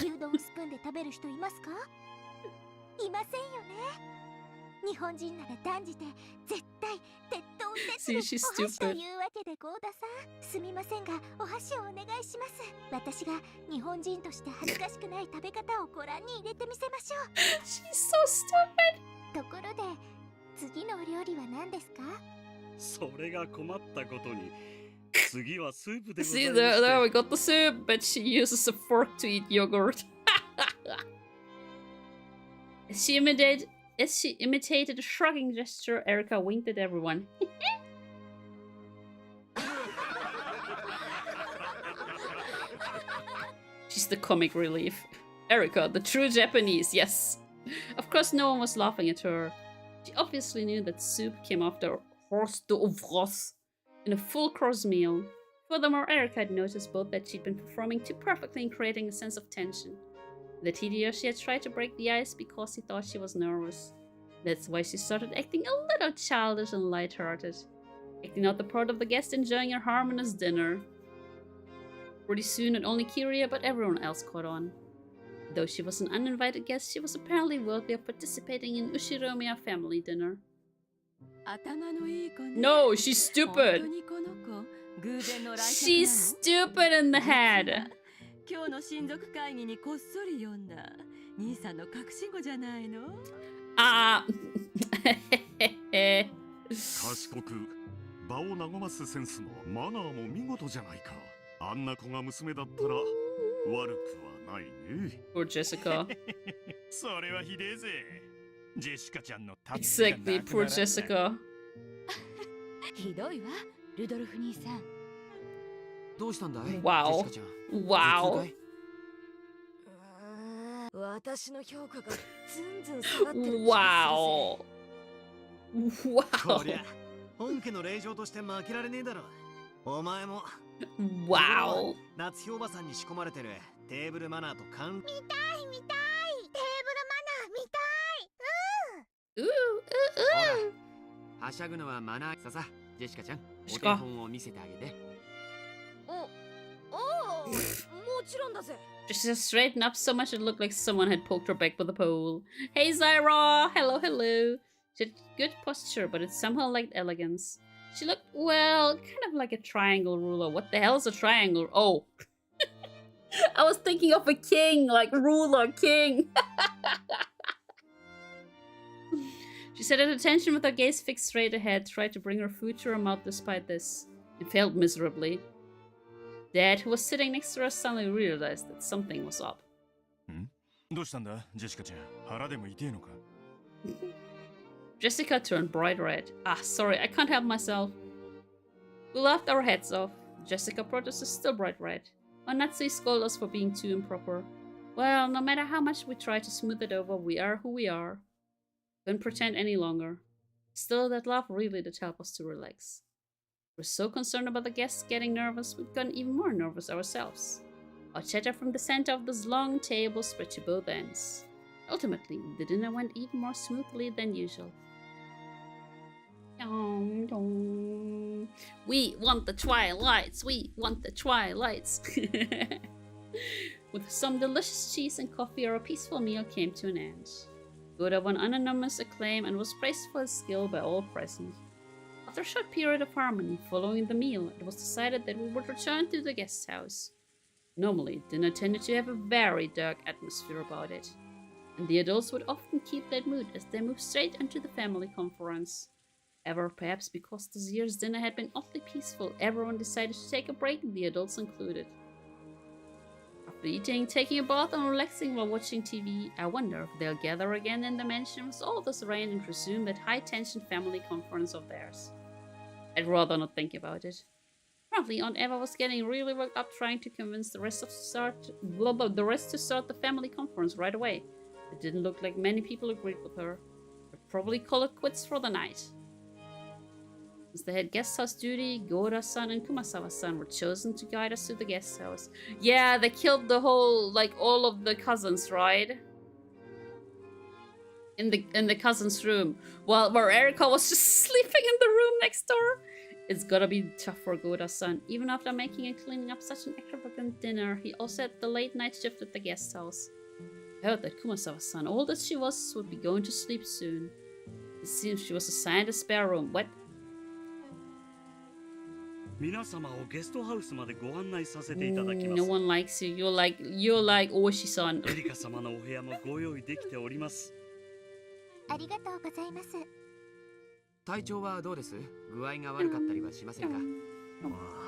See, she's stupid. She's so stupid. See, there we got the soup, but she uses a fork to eat yogurt. As she imitated a shrugging gesture, Erika winked at everyone. She's the comic relief. Erika, the true Japanese, yes. Of course, no one was laughing at her. She obviously knew that soup came after horse d'oeuvres in a full-course meal. Furthermore, Erika had noticed both that she'd been performing too perfectly in creating a sense of tension, that Hideyoshi had tried to break the ice because he thought she was nervous. That's why she started acting a little childish and light-hearted, acting out the part of the guest enjoying her harmonious dinner. Pretty soon, not only Kiria but everyone else caught on. Though she was an uninvited guest, she was apparently worthy of participating in Ushiromiya family dinner. No, she's stupid! She's stupid in the head! Ah. 賢く場を和ますセンスもマナーも見事じゃないか。あんな子が娘だったら悪くはないね。Poor Jessica. それはひでえぜ。ジェシカちゃんのタッチ Exactly, poor Jessica. ひどいわ、ルドルフ兄さん。どうしたんだい？ Wow. ジェシカちゃん。Wow. 私の評価がずんずん下がってる気がするぜ。Wow. Wow. こりゃ本家の令状として負けられねえだろ。お前も。Wow. 夏日おばさんに仕込まれてるテーブルマナーと管理。見たい見たい。Ooh, ooh, ooh. はしゃぐのはマナーささ、ジェシカちゃん、お手本を見せてあげて。もちろんだぜ。 Just straightened up so much it looked like someone had poked her back with a pole. Hey Zyra! Hello, hello. She had good posture, but it somehow lacked elegance. She looked, well, kind of like a triangle ruler. What the hell is a triangle? Oh. I was thinking of a king, like ruler, king. She sat at attention with her gaze fixed straight ahead, tried to bring her food to her mouth despite this, and failed miserably. Dad, who was sitting next to her, suddenly realized that something was up. どうしたんだ、ジェシカちゃん。腹でも痛いのか？ Jessica turned bright red. Ah, sorry, I can't help myself. We laughed our heads off. Jessica protested, still bright red. Natsui scolded us for being too improper. Well, no matter how much we try to smooth it over, we are who we are. Couldn't pretend any longer. Still, that laugh really did help us to relax. We're so concerned about the guests getting nervous, we'd gotten even more nervous ourselves. Our chatter from the center of this long table spread to both ends. Ultimately, the dinner went even more smoothly than usual. We want the twilights! We want the twilights! With some delicious cheese and coffee, our peaceful meal came to an end. Goda won unanimous acclaim and was praised for his skill by all present. After a short period of harmony following the meal, it was decided that we would return to the guest house. Normally, dinner tended to have a very dark atmosphere about it, and the adults would often keep that mood as they moved straight into the family conference. Ever, perhaps because this year's dinner had been awfully peaceful, everyone decided to take a break, the adults included. After eating, taking a bath, and relaxing while watching TV, I wonder if they'll gather again in the mansion with all this rain and resume that high-tension family conference of theirs. I'd rather not think about it. Apparently, Aunt Eva was getting really worked up trying to convince the rest to start the family conference right away. It didn't look like many people agreed with her. They'd probably call it quits for the night. Since they had guest house duty, Goda-san and Kumasawa-san were chosen to guide us to the guest house. Yeah, they killed the whole, like, all of the cousins, right? In the cousin's room, where Erika was just sleeping in the room next door. It's gotta be tough for Goda-san. Even after making and cleaning up such an extravagant dinner, he also had the late night shift at the guest house. I heard that Kumasawa-san, old as she was, would be going to sleep soon. It seems she was assigned a spare room. What? 皆様をゲストハウスまでご案内させていただきます。 No one likes you. You're like Oshi-san. エリカ様のお部屋もご用意できております。ありがとうございます。体調はどうです？具合が悪かったりはしませんか？あ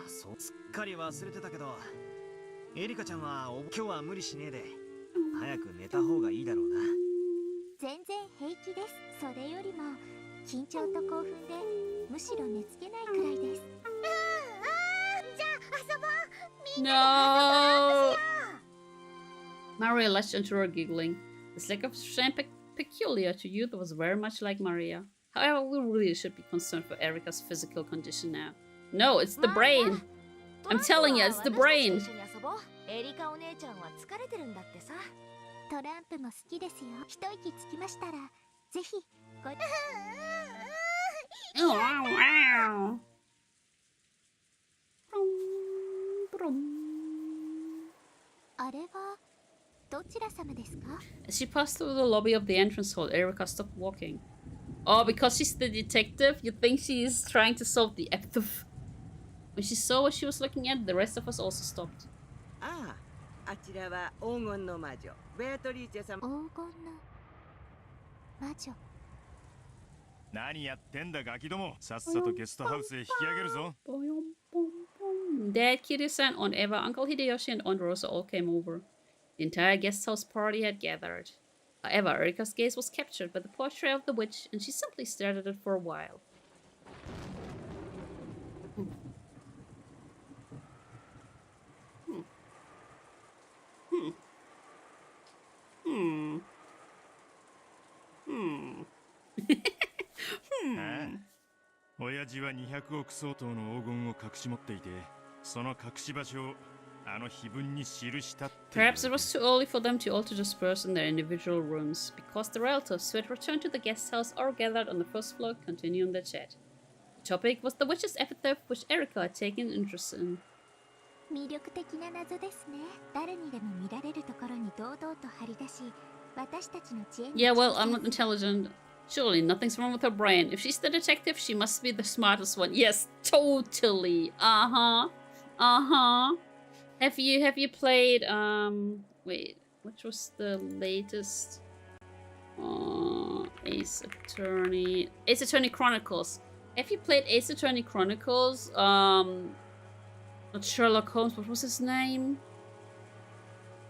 あ、そうすっかり忘れてたけど、エリカちゃんは今日は無理しねえで、早く寝た方がいいだろうな。全然平気です。それよりも緊張と興奮でむしろ寝つけないくらいです。じゃあ遊ぼう。みんなで遊ぼう。 Maria latched into her giggling. This lack of strength peculiar to youth was very much like Maria. However, we really should be concerned for Erika's physical condition now. No, it's the brain! I'm telling you, it's the brain! エリカお姉ちゃんは疲れてるんだってさ。トランプも好きですよ。一息つきましたら、ぜひご。あれはどちら様ですか? As she passed through the lobby of the entrance hall, Erika stopped walking. Oh, because she's the detective? You think she is trying to solve the epitaph? When she saw what she was looking at, the rest of us also stopped. ああ、あちらは黄金の魔女、ベアトリーチェ様。黄金の魔女。何やってんだガキども。さっさとゲストハウスへ引き上げるぞ。Dad, Kiryu-san, Aunt Eva, Uncle Hideyoshi, and Aunt Rosa all came over. The entire guest house party had gathered. However, Erika's gaze was captured by the portrait of the witch, and she simply stared at it for a while. Hmm. 親父は200億相当の黄金を隠し持っていて、その隠し場所を Perhaps it was too early for them to all to disperse in their individual rooms, because the relatives who had returned to the guest house all gathered on the first floor continuing their chat. The topic was the witch's epitaph, which Erika had taken interest in. Yeah, well, I'm not intelligent. Surely nothing's wrong with her brain. If she's the detective, she must be the smartest one. Yes, totally. Uh-huh. Uh-huh. Have you played wait, which was the latest Ace Attorney Chronicles. Have you played Ace Attorney Chronicles? Not Sherlock Holmes, what was his name?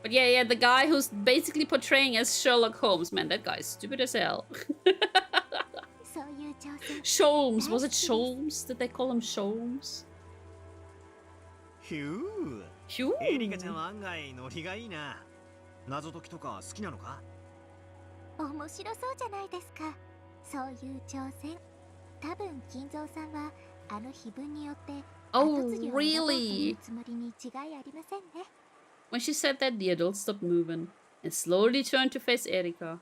But yeah, the guy who's basically portraying as Sherlock Holmes. Man, that guy's stupid as hell. Sholmes, was it Sholmes? Did they call him Sholmes? Hugh. エリカちゃんは案外ノリがいいな。謎解きとか好きなのか？面白そうじゃないですか。そういう挑戦。多分金蔵さんはあの碑文によって Oh, really? When she said that, the adult stopped moving and slowly turned to face Erika.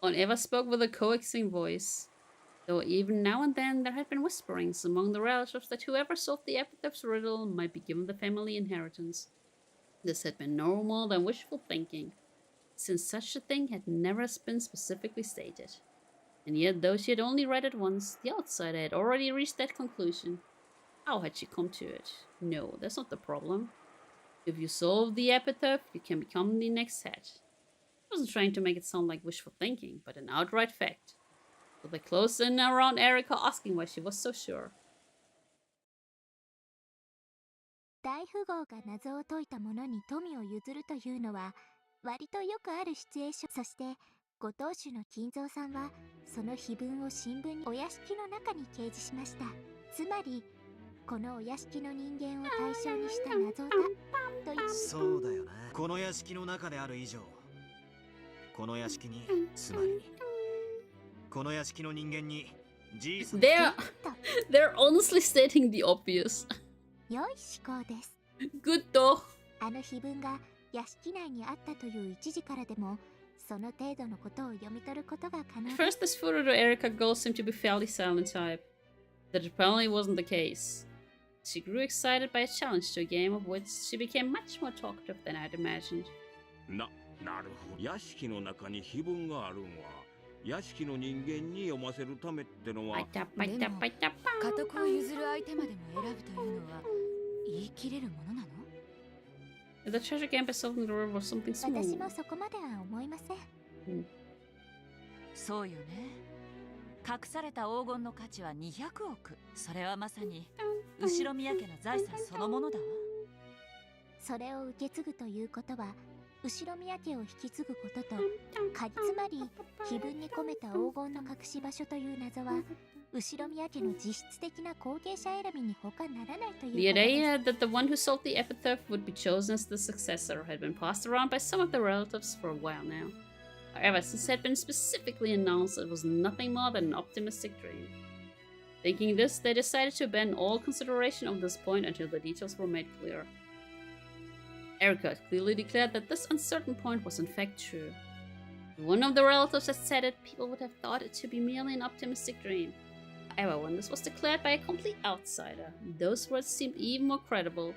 And Eva spoke with a coaxing voice, though even now and then there had been whisperings among the relatives that whoever solved the epitaph's riddle might be given the family inheritance. This had been no more than wishful thinking, since such a thing had never been specifically stated. And yet, though she had only read it once, the outsider had already reached that conclusion. How had she come to it? No, that's not the problem. If you solve the epitaph, you can become the next head. I wasn't trying to make it sound like wishful thinking, but an outright fact. So they closed in around Erika, asking why she was so sure. 大富豪が謎を解いた者に富を譲るというのは割とよくあるシチュエーション。そしてご当主の金蔵さんはその碑文を新聞にお屋敷の中に掲示しました。つまりこのお屋敷の人間を対象にした謎だという。そうだよな。この屋敷の中である以上、この屋敷に、つまりこの屋敷の人間にじいさん。They're honestly stating the obvious. 良い思考です。Good though. あの碑文が屋敷内にあったという一時からでもその程度のことを読み取ることが可能。First, this Furu to Erika girl seemed to be fairly silent type. That apparently wasn't the case. She grew excited by a challenge to a game of which she became much more talkative than I'd imagined. なるほど。屋敷の中に碑文があるんは屋敷の人間に読ませるためってのは。でも家督を譲る相手までも選ぶというのは言い切れるものなの？ The treasure camp is solving the river was something small. 私もそこまでは思いません。そうよね。隠された黄金の価値は200億。それはまさに後ろ宮家の財産そのものだわ。それを受け継ぐということは後ろ宮家を引き継ぐこととつまり碑文に込めた黄金の隠し場所という謎は後ろ宮家の実質的な後継者選びに他ならないということです。 The idea that the one who solved the epitaph would be chosen as the successor had been passed around by some of the relatives for a while now. However, since it had been specifically announced, it was nothing more than an optimistic dream. Thinking this, they decided to abandon all consideration of this point until the details were made clear. Erika had clearly declared that this uncertain point was in fact true. If one of the relatives had said it, people would have thought it to be merely an optimistic dream. However, when this was declared by a complete outsider, those words seemed even more credible.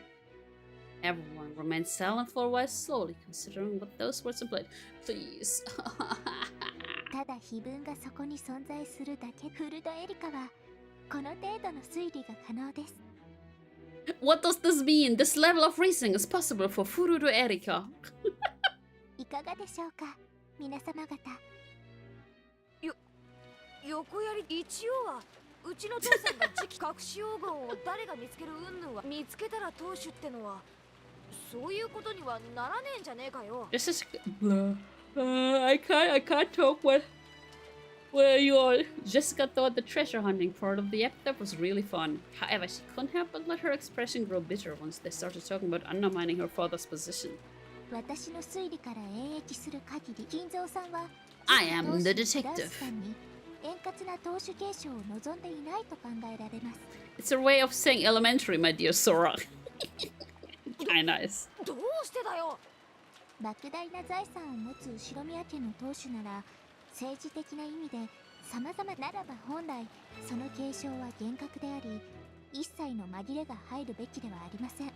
Everyone remained silent for a while, slowly considering what those words implied. Please. ただ碑文がそこに存在するだけ。フルドエリカはこの程度の推理が可能です。What does this mean? This level of reasoning is possible for Fururu Erika. いかがでしょうか、皆様方。横やり一応はうちの父さんが次期隠し黄金を誰が見つける云々は見つけたら当主ってのはそういうことにはならねえんじゃねえかよ。This is I can't talk what you all. Jessica thought the treasure hunting part of the epitaph was really fun. However, she couldn't help but let her expression grow bitter once they started talking about undermining her father's position. 私の推理から演繹する限り、金蔵さんは I am the detective. 円滑な当主継承を望んでいないと考えられます。It's a way of saying elementary, my dear Sora. Kinda nice. どうしてだよ。莫大な財産を持つ後ろ宮家の当主なら政治的な意味で様々ならば本来その継承は厳格であり一切の紛れが入るべきではありません。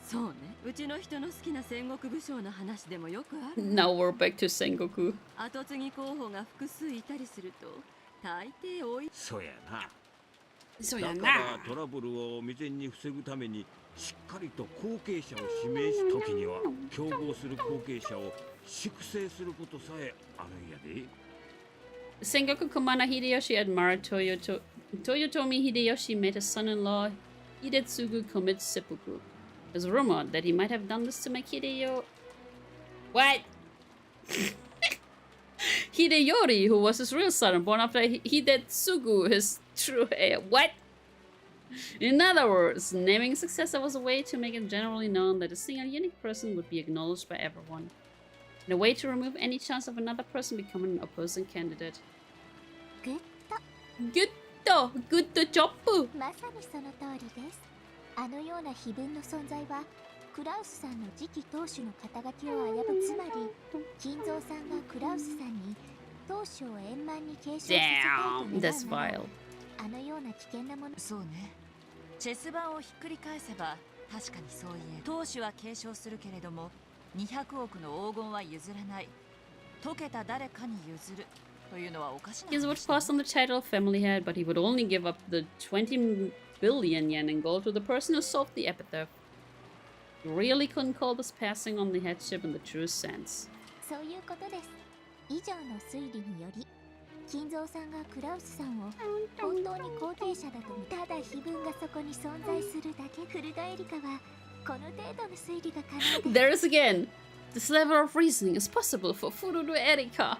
そうね。うちの人の好きな戦国武将の話でもよくある。Now we're back to Sengoku. 後継ぎ候補が複数いたりすると大抵多い。そうやな。そうやな。だからトラブルを未然に防ぐためにしっかりと後継者を指名し時には競合する後継者を粛清することさえあるんやで。Sengoku Commander Hideyoshi admired Toyotomi Hideyoshi made his son-in-law Hidetsugu commit seppuku. It was rumored that he might have done this to make What? Hideyori, who was his real son, born after Hidetsugu, his true heir. What? In other words, naming a successor was a way to make it generally known that a single unique person would be acknowledged by everyone, and a way to remove any chance of another person becoming an opposing candidate. Good job! まさにその通りです。あのような碑文の存在はクラウスさんの次期当主の肩書きを危ぶつまり金蔵さんがクラウスさんに当主を円満に継承させたいと願うならあのような危険なもの。そうね。チェス盤をひっくり返せば確かにそう言える。当主は継承するけれども200億の黄金は譲らない。解けた誰かに譲るというのはおかしな話だ。 He would pass on the title family head, but he would only give up the 20 billion yen in gold to the person who solved the epitaph. You really couldn't call this passing on the headship in the truest sense. そういうことです。以上の推理により金蔵さんがクラウスさんを本当に後継者だとただ碑文がそこに存在するだけ。フルドエリカはこの程度の推理が可能で There's again! This level of reasoning is possible for Furudo Erika.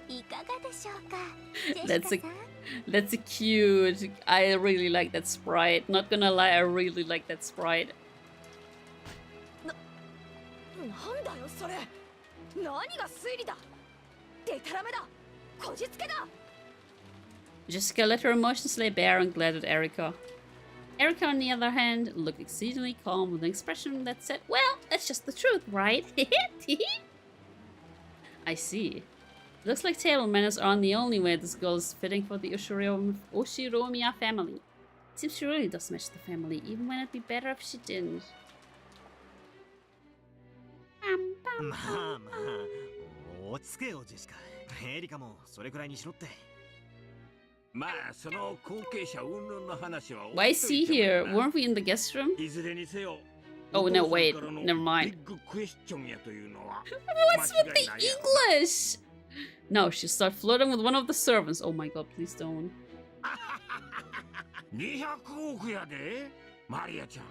いかがでしょうか。 That's a cute. I really like that sprite. Not gonna lie, I really like that sprite. なんだよそれ。何が推理だ。デタラメだ。こじつけだ。 Jessica let her emotions lay bare and glared at Erika. Erika, on the other hand, looked exceedingly calm with an expression that said, "Well, that's just the truth, right?" I see. Looks like table manners aren't the only way this girl is fitting for the Oshiromiya family. Seems she really does match the family, even when it'd be better if she didn't. まあまあ落ち着けよジェシカ。エリカもそれくらいにしろって。まあその後継者云々の話は。 Why is he here? Weren't we in the guest room? いずれにせよ。 Oh no, wait, never mind. ビッグクエスチョンやというのは。 What's with the English? No, she'll start flirting with one of the servants. Oh my god, please don't. 200億やで、マリアちゃん。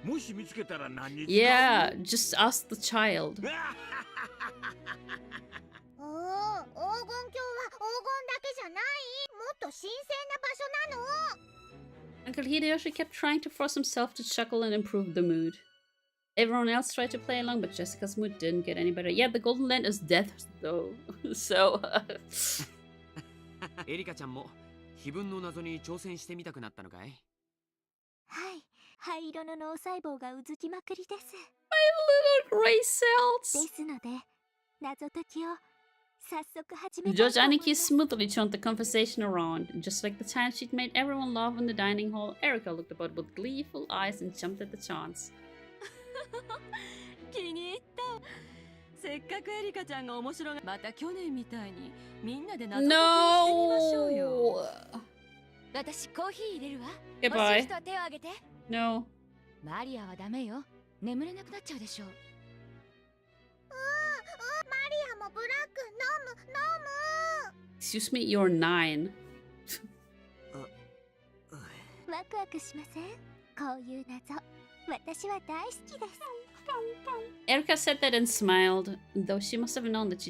もし見つけたら何に使う？ Yeah, just ask the child. おお、黄金鏡は黄金だけじゃない。もっと神聖な場所なの。 Uncle Hideyoshi kept trying to force himself to chuckle and improve the mood. Everyone else tried to play along, but Jessica's mood didn't get any better. Yeah, the Golden Land is death, though. So, エリカちゃんも碑文の謎に挑戦してみたくなったのかい？はい、灰色の脳細胞がうずきまくりです。My little gray cells. ですので、謎解きを早速始めたい Judge と思います。 Aniki smoothly turned the conversation around. Just like the time she'd made everyone laugh in the dining hall, Erika looked about with gleeful eyes and jumped at the chance. 気に入った。せっかくエリカちゃんが面白がまた去年みたいにみんなで謎解きをしてみましょうよ。私コーヒー入れるわ。 Goodbye. 欲しい人は手を挙げて。 No. マリアはダメよ。眠れなくなっちゃうでしょ。マリアもブラック飲む。 Excuse me, you're 9. ワクワクしません？こういう謎、私は大好きです。 Erika said that and smiled, though she must have known that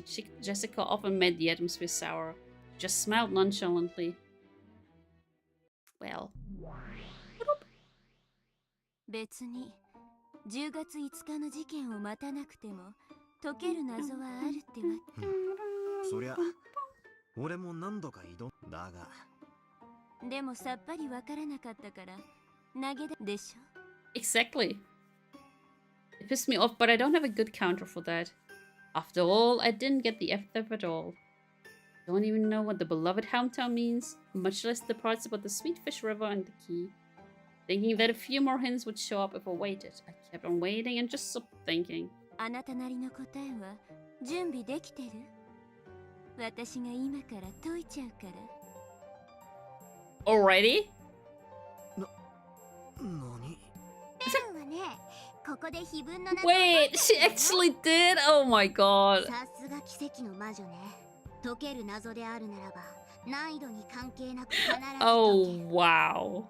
Jessica often made the atmosphere sour. She just smiled nonchalantly. Well. 別に10月5日の事件を待たなくても解ける謎はあるってわけ。そりゃ俺も何度か挑んだがでもさっぱりわからなかったから投げだでしょ。 Exactly. It pissed me off, but I don't have a good counter for that. After all, I didn't get the F at all. Don't even know what the beloved hometown means, much less the parts about the sweet fish river and the key. Thinking that a few more hints would show up if I waited. I kept on waiting and just stopped thinking. あなたなりの答えは準備できてる？私が今から解いちゃうから。 Already? 何？ Wait, she actually did? Oh my god. さすが奇跡の魔女ね。解ける謎であるならば難易度に関係なく必ず解ける。 Oh wow.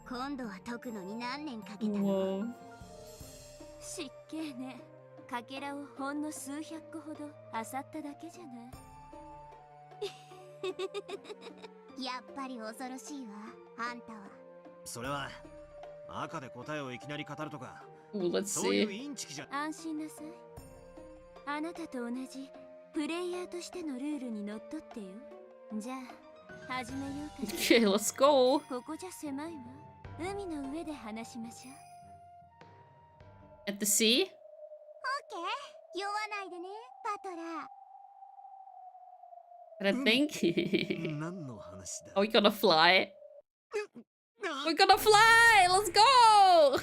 今度は解くのに何年かけたの？失敬ね。かけらをほんの数百個ほど漁っただけじゃない。やっぱり恐ろしいわ、あんたは。それは赤で答えをいきなり語るとか。Let's そういう see. インチキじゃ。安心なさい。あなたと同じプレイヤーとしてのルールにのっとってよ。じゃあ始めようか。Okay, let's go. ここじゃ狭いわ。海の上で話しましょう。 At the sea? オッケー。酔わないでね、パトラ。 But I think. 何の話だ？ Are we gonna fly? We're gonna fly! Let's go!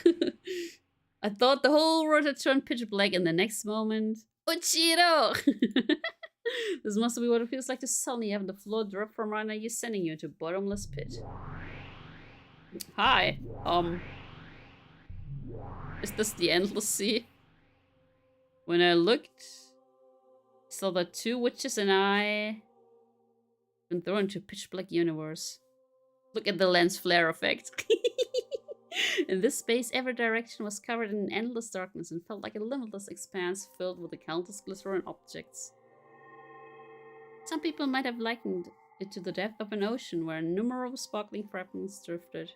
I thought the whole world had turned pitch black in the next moment. Uchiro! This must be what it feels like to suddenly have the floor drop from under you, sending you into a bottomless pit. Hi. Is this the endless sea? When I looked, I saw the two witches and I been thrown into a pitch black universe. Look at the lens flare effect. In this space, every direction was covered in endless darkness and felt like a limitless expanse filled with the countless glittering objects. Some people might have likened it to the depth of an ocean where innumerable sparkling fragments drifted.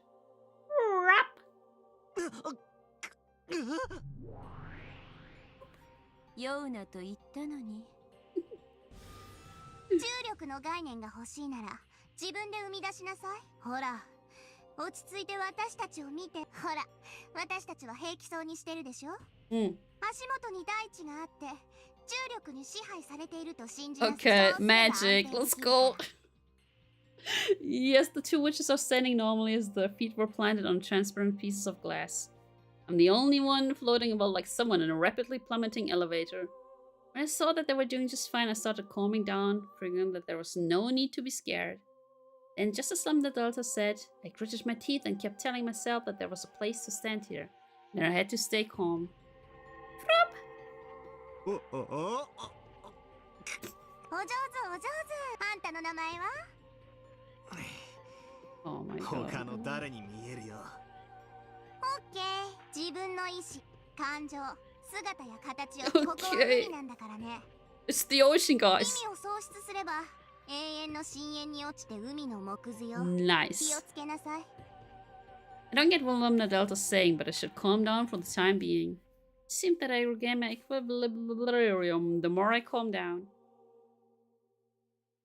Rap! 酔うなと言ったのに。重力の概念が欲しいなら自分で生み出しなさい。ほら、落ち着いて私たちを見て。ほら、私たちは平気そうにしてるでしょ。足元に大地があって重力に支配されていると信じなさい。Okay, magic. Let's go. Yes, the two witches are standing normally as their feet were planted on transparent pieces of glass. I'm the only one floating about like someone in a rapidly plummeting elevator. When I saw that they were doing just fine, I started calming down, figuring that there was no need to be scared. And just as the Delta said, I gritted my teeth and kept telling myself that there was a place to stand here, and I had to stay calm. Oh, oh, oh. お上手お上手。あんたの名前は？ Oh my god. 他の誰に見えるよ。オッケー。自分の意志、感情、姿や形をここは海なんだからね。It's the ocean, guys. 意味を喪失すれば永遠の深淵に落ちて海の木図よ。 Nice. 気をつけなさい。I don't get what Lambda Delta's saying, but I should calm down for the time being. It seemed that I regained my equilibrium the more I calmed down.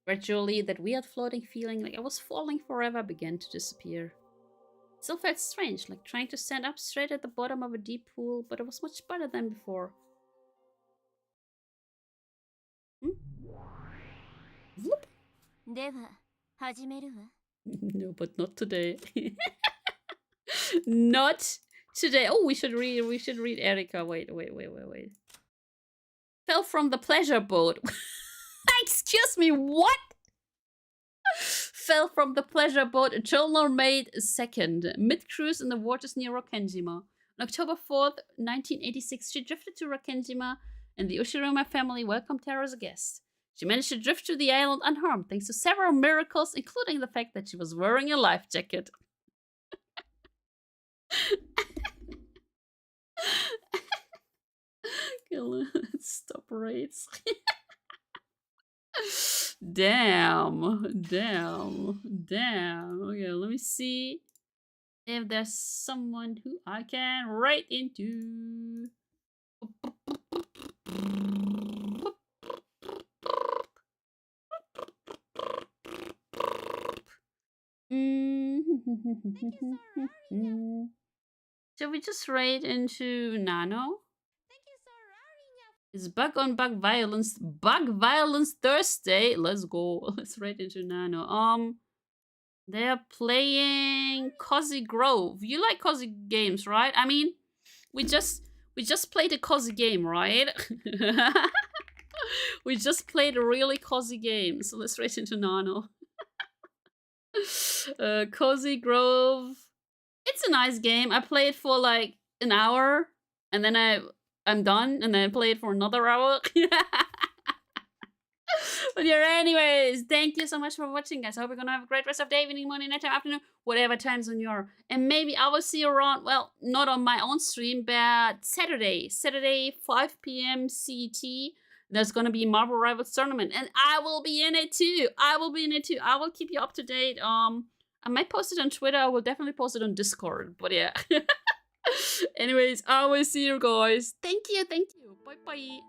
Gradually, that weird floating feeling like I was falling forever began to disappear. It still felt strange, like trying to stand up straight at the bottom of a deep pool, but it was much better than before. Whoop. では、始めるわ。 No, but not today. Not today. Oh, we should read Erika. Wait. Fell from the pleasure boat. Excuse me, what? Fell from the pleasure boat Chilner made 2nd, mid-cruise in the waters near Rokkenjima. On October 4th, 1986, she drifted to Rokkenjima, and the Ushiruma family welcomed her as a guest. She managed to drift to the island unharmed thanks to several miracles, including the fact that she was wearing a life jacket. Stop rates. Damn. Okay, let me see if there's someone who I can write into. Shall we just raid into Nano? It's bug on bug violence. Bug violence Thursday. Let's go. Let's raid into Nano. They're playing Cozy Grove. You like cozy games, right? I mean, we just played a cozy game, right? We just played a really cozy game. So let's raid into Nano. Cozy Grove. It's a nice game. I played for like an hour and then I'm done and then I played for another hour. But yeah, anyways, thank you so much for watching, guys. I hope you're gonna have a great rest of day, evening, morning, nighttime, afternoon, whatever time zone you are. And maybe I will see you around, well, not on my own stream, but Saturday, 5 p.m. CET. There's gonna be Marvel Rivals tournament, and I will be in it too. I will keep you up to date. I might post it on Twitter. I will definitely post it on Discord. But yeah. Anyways, I will see you guys. Thank you. Bye bye.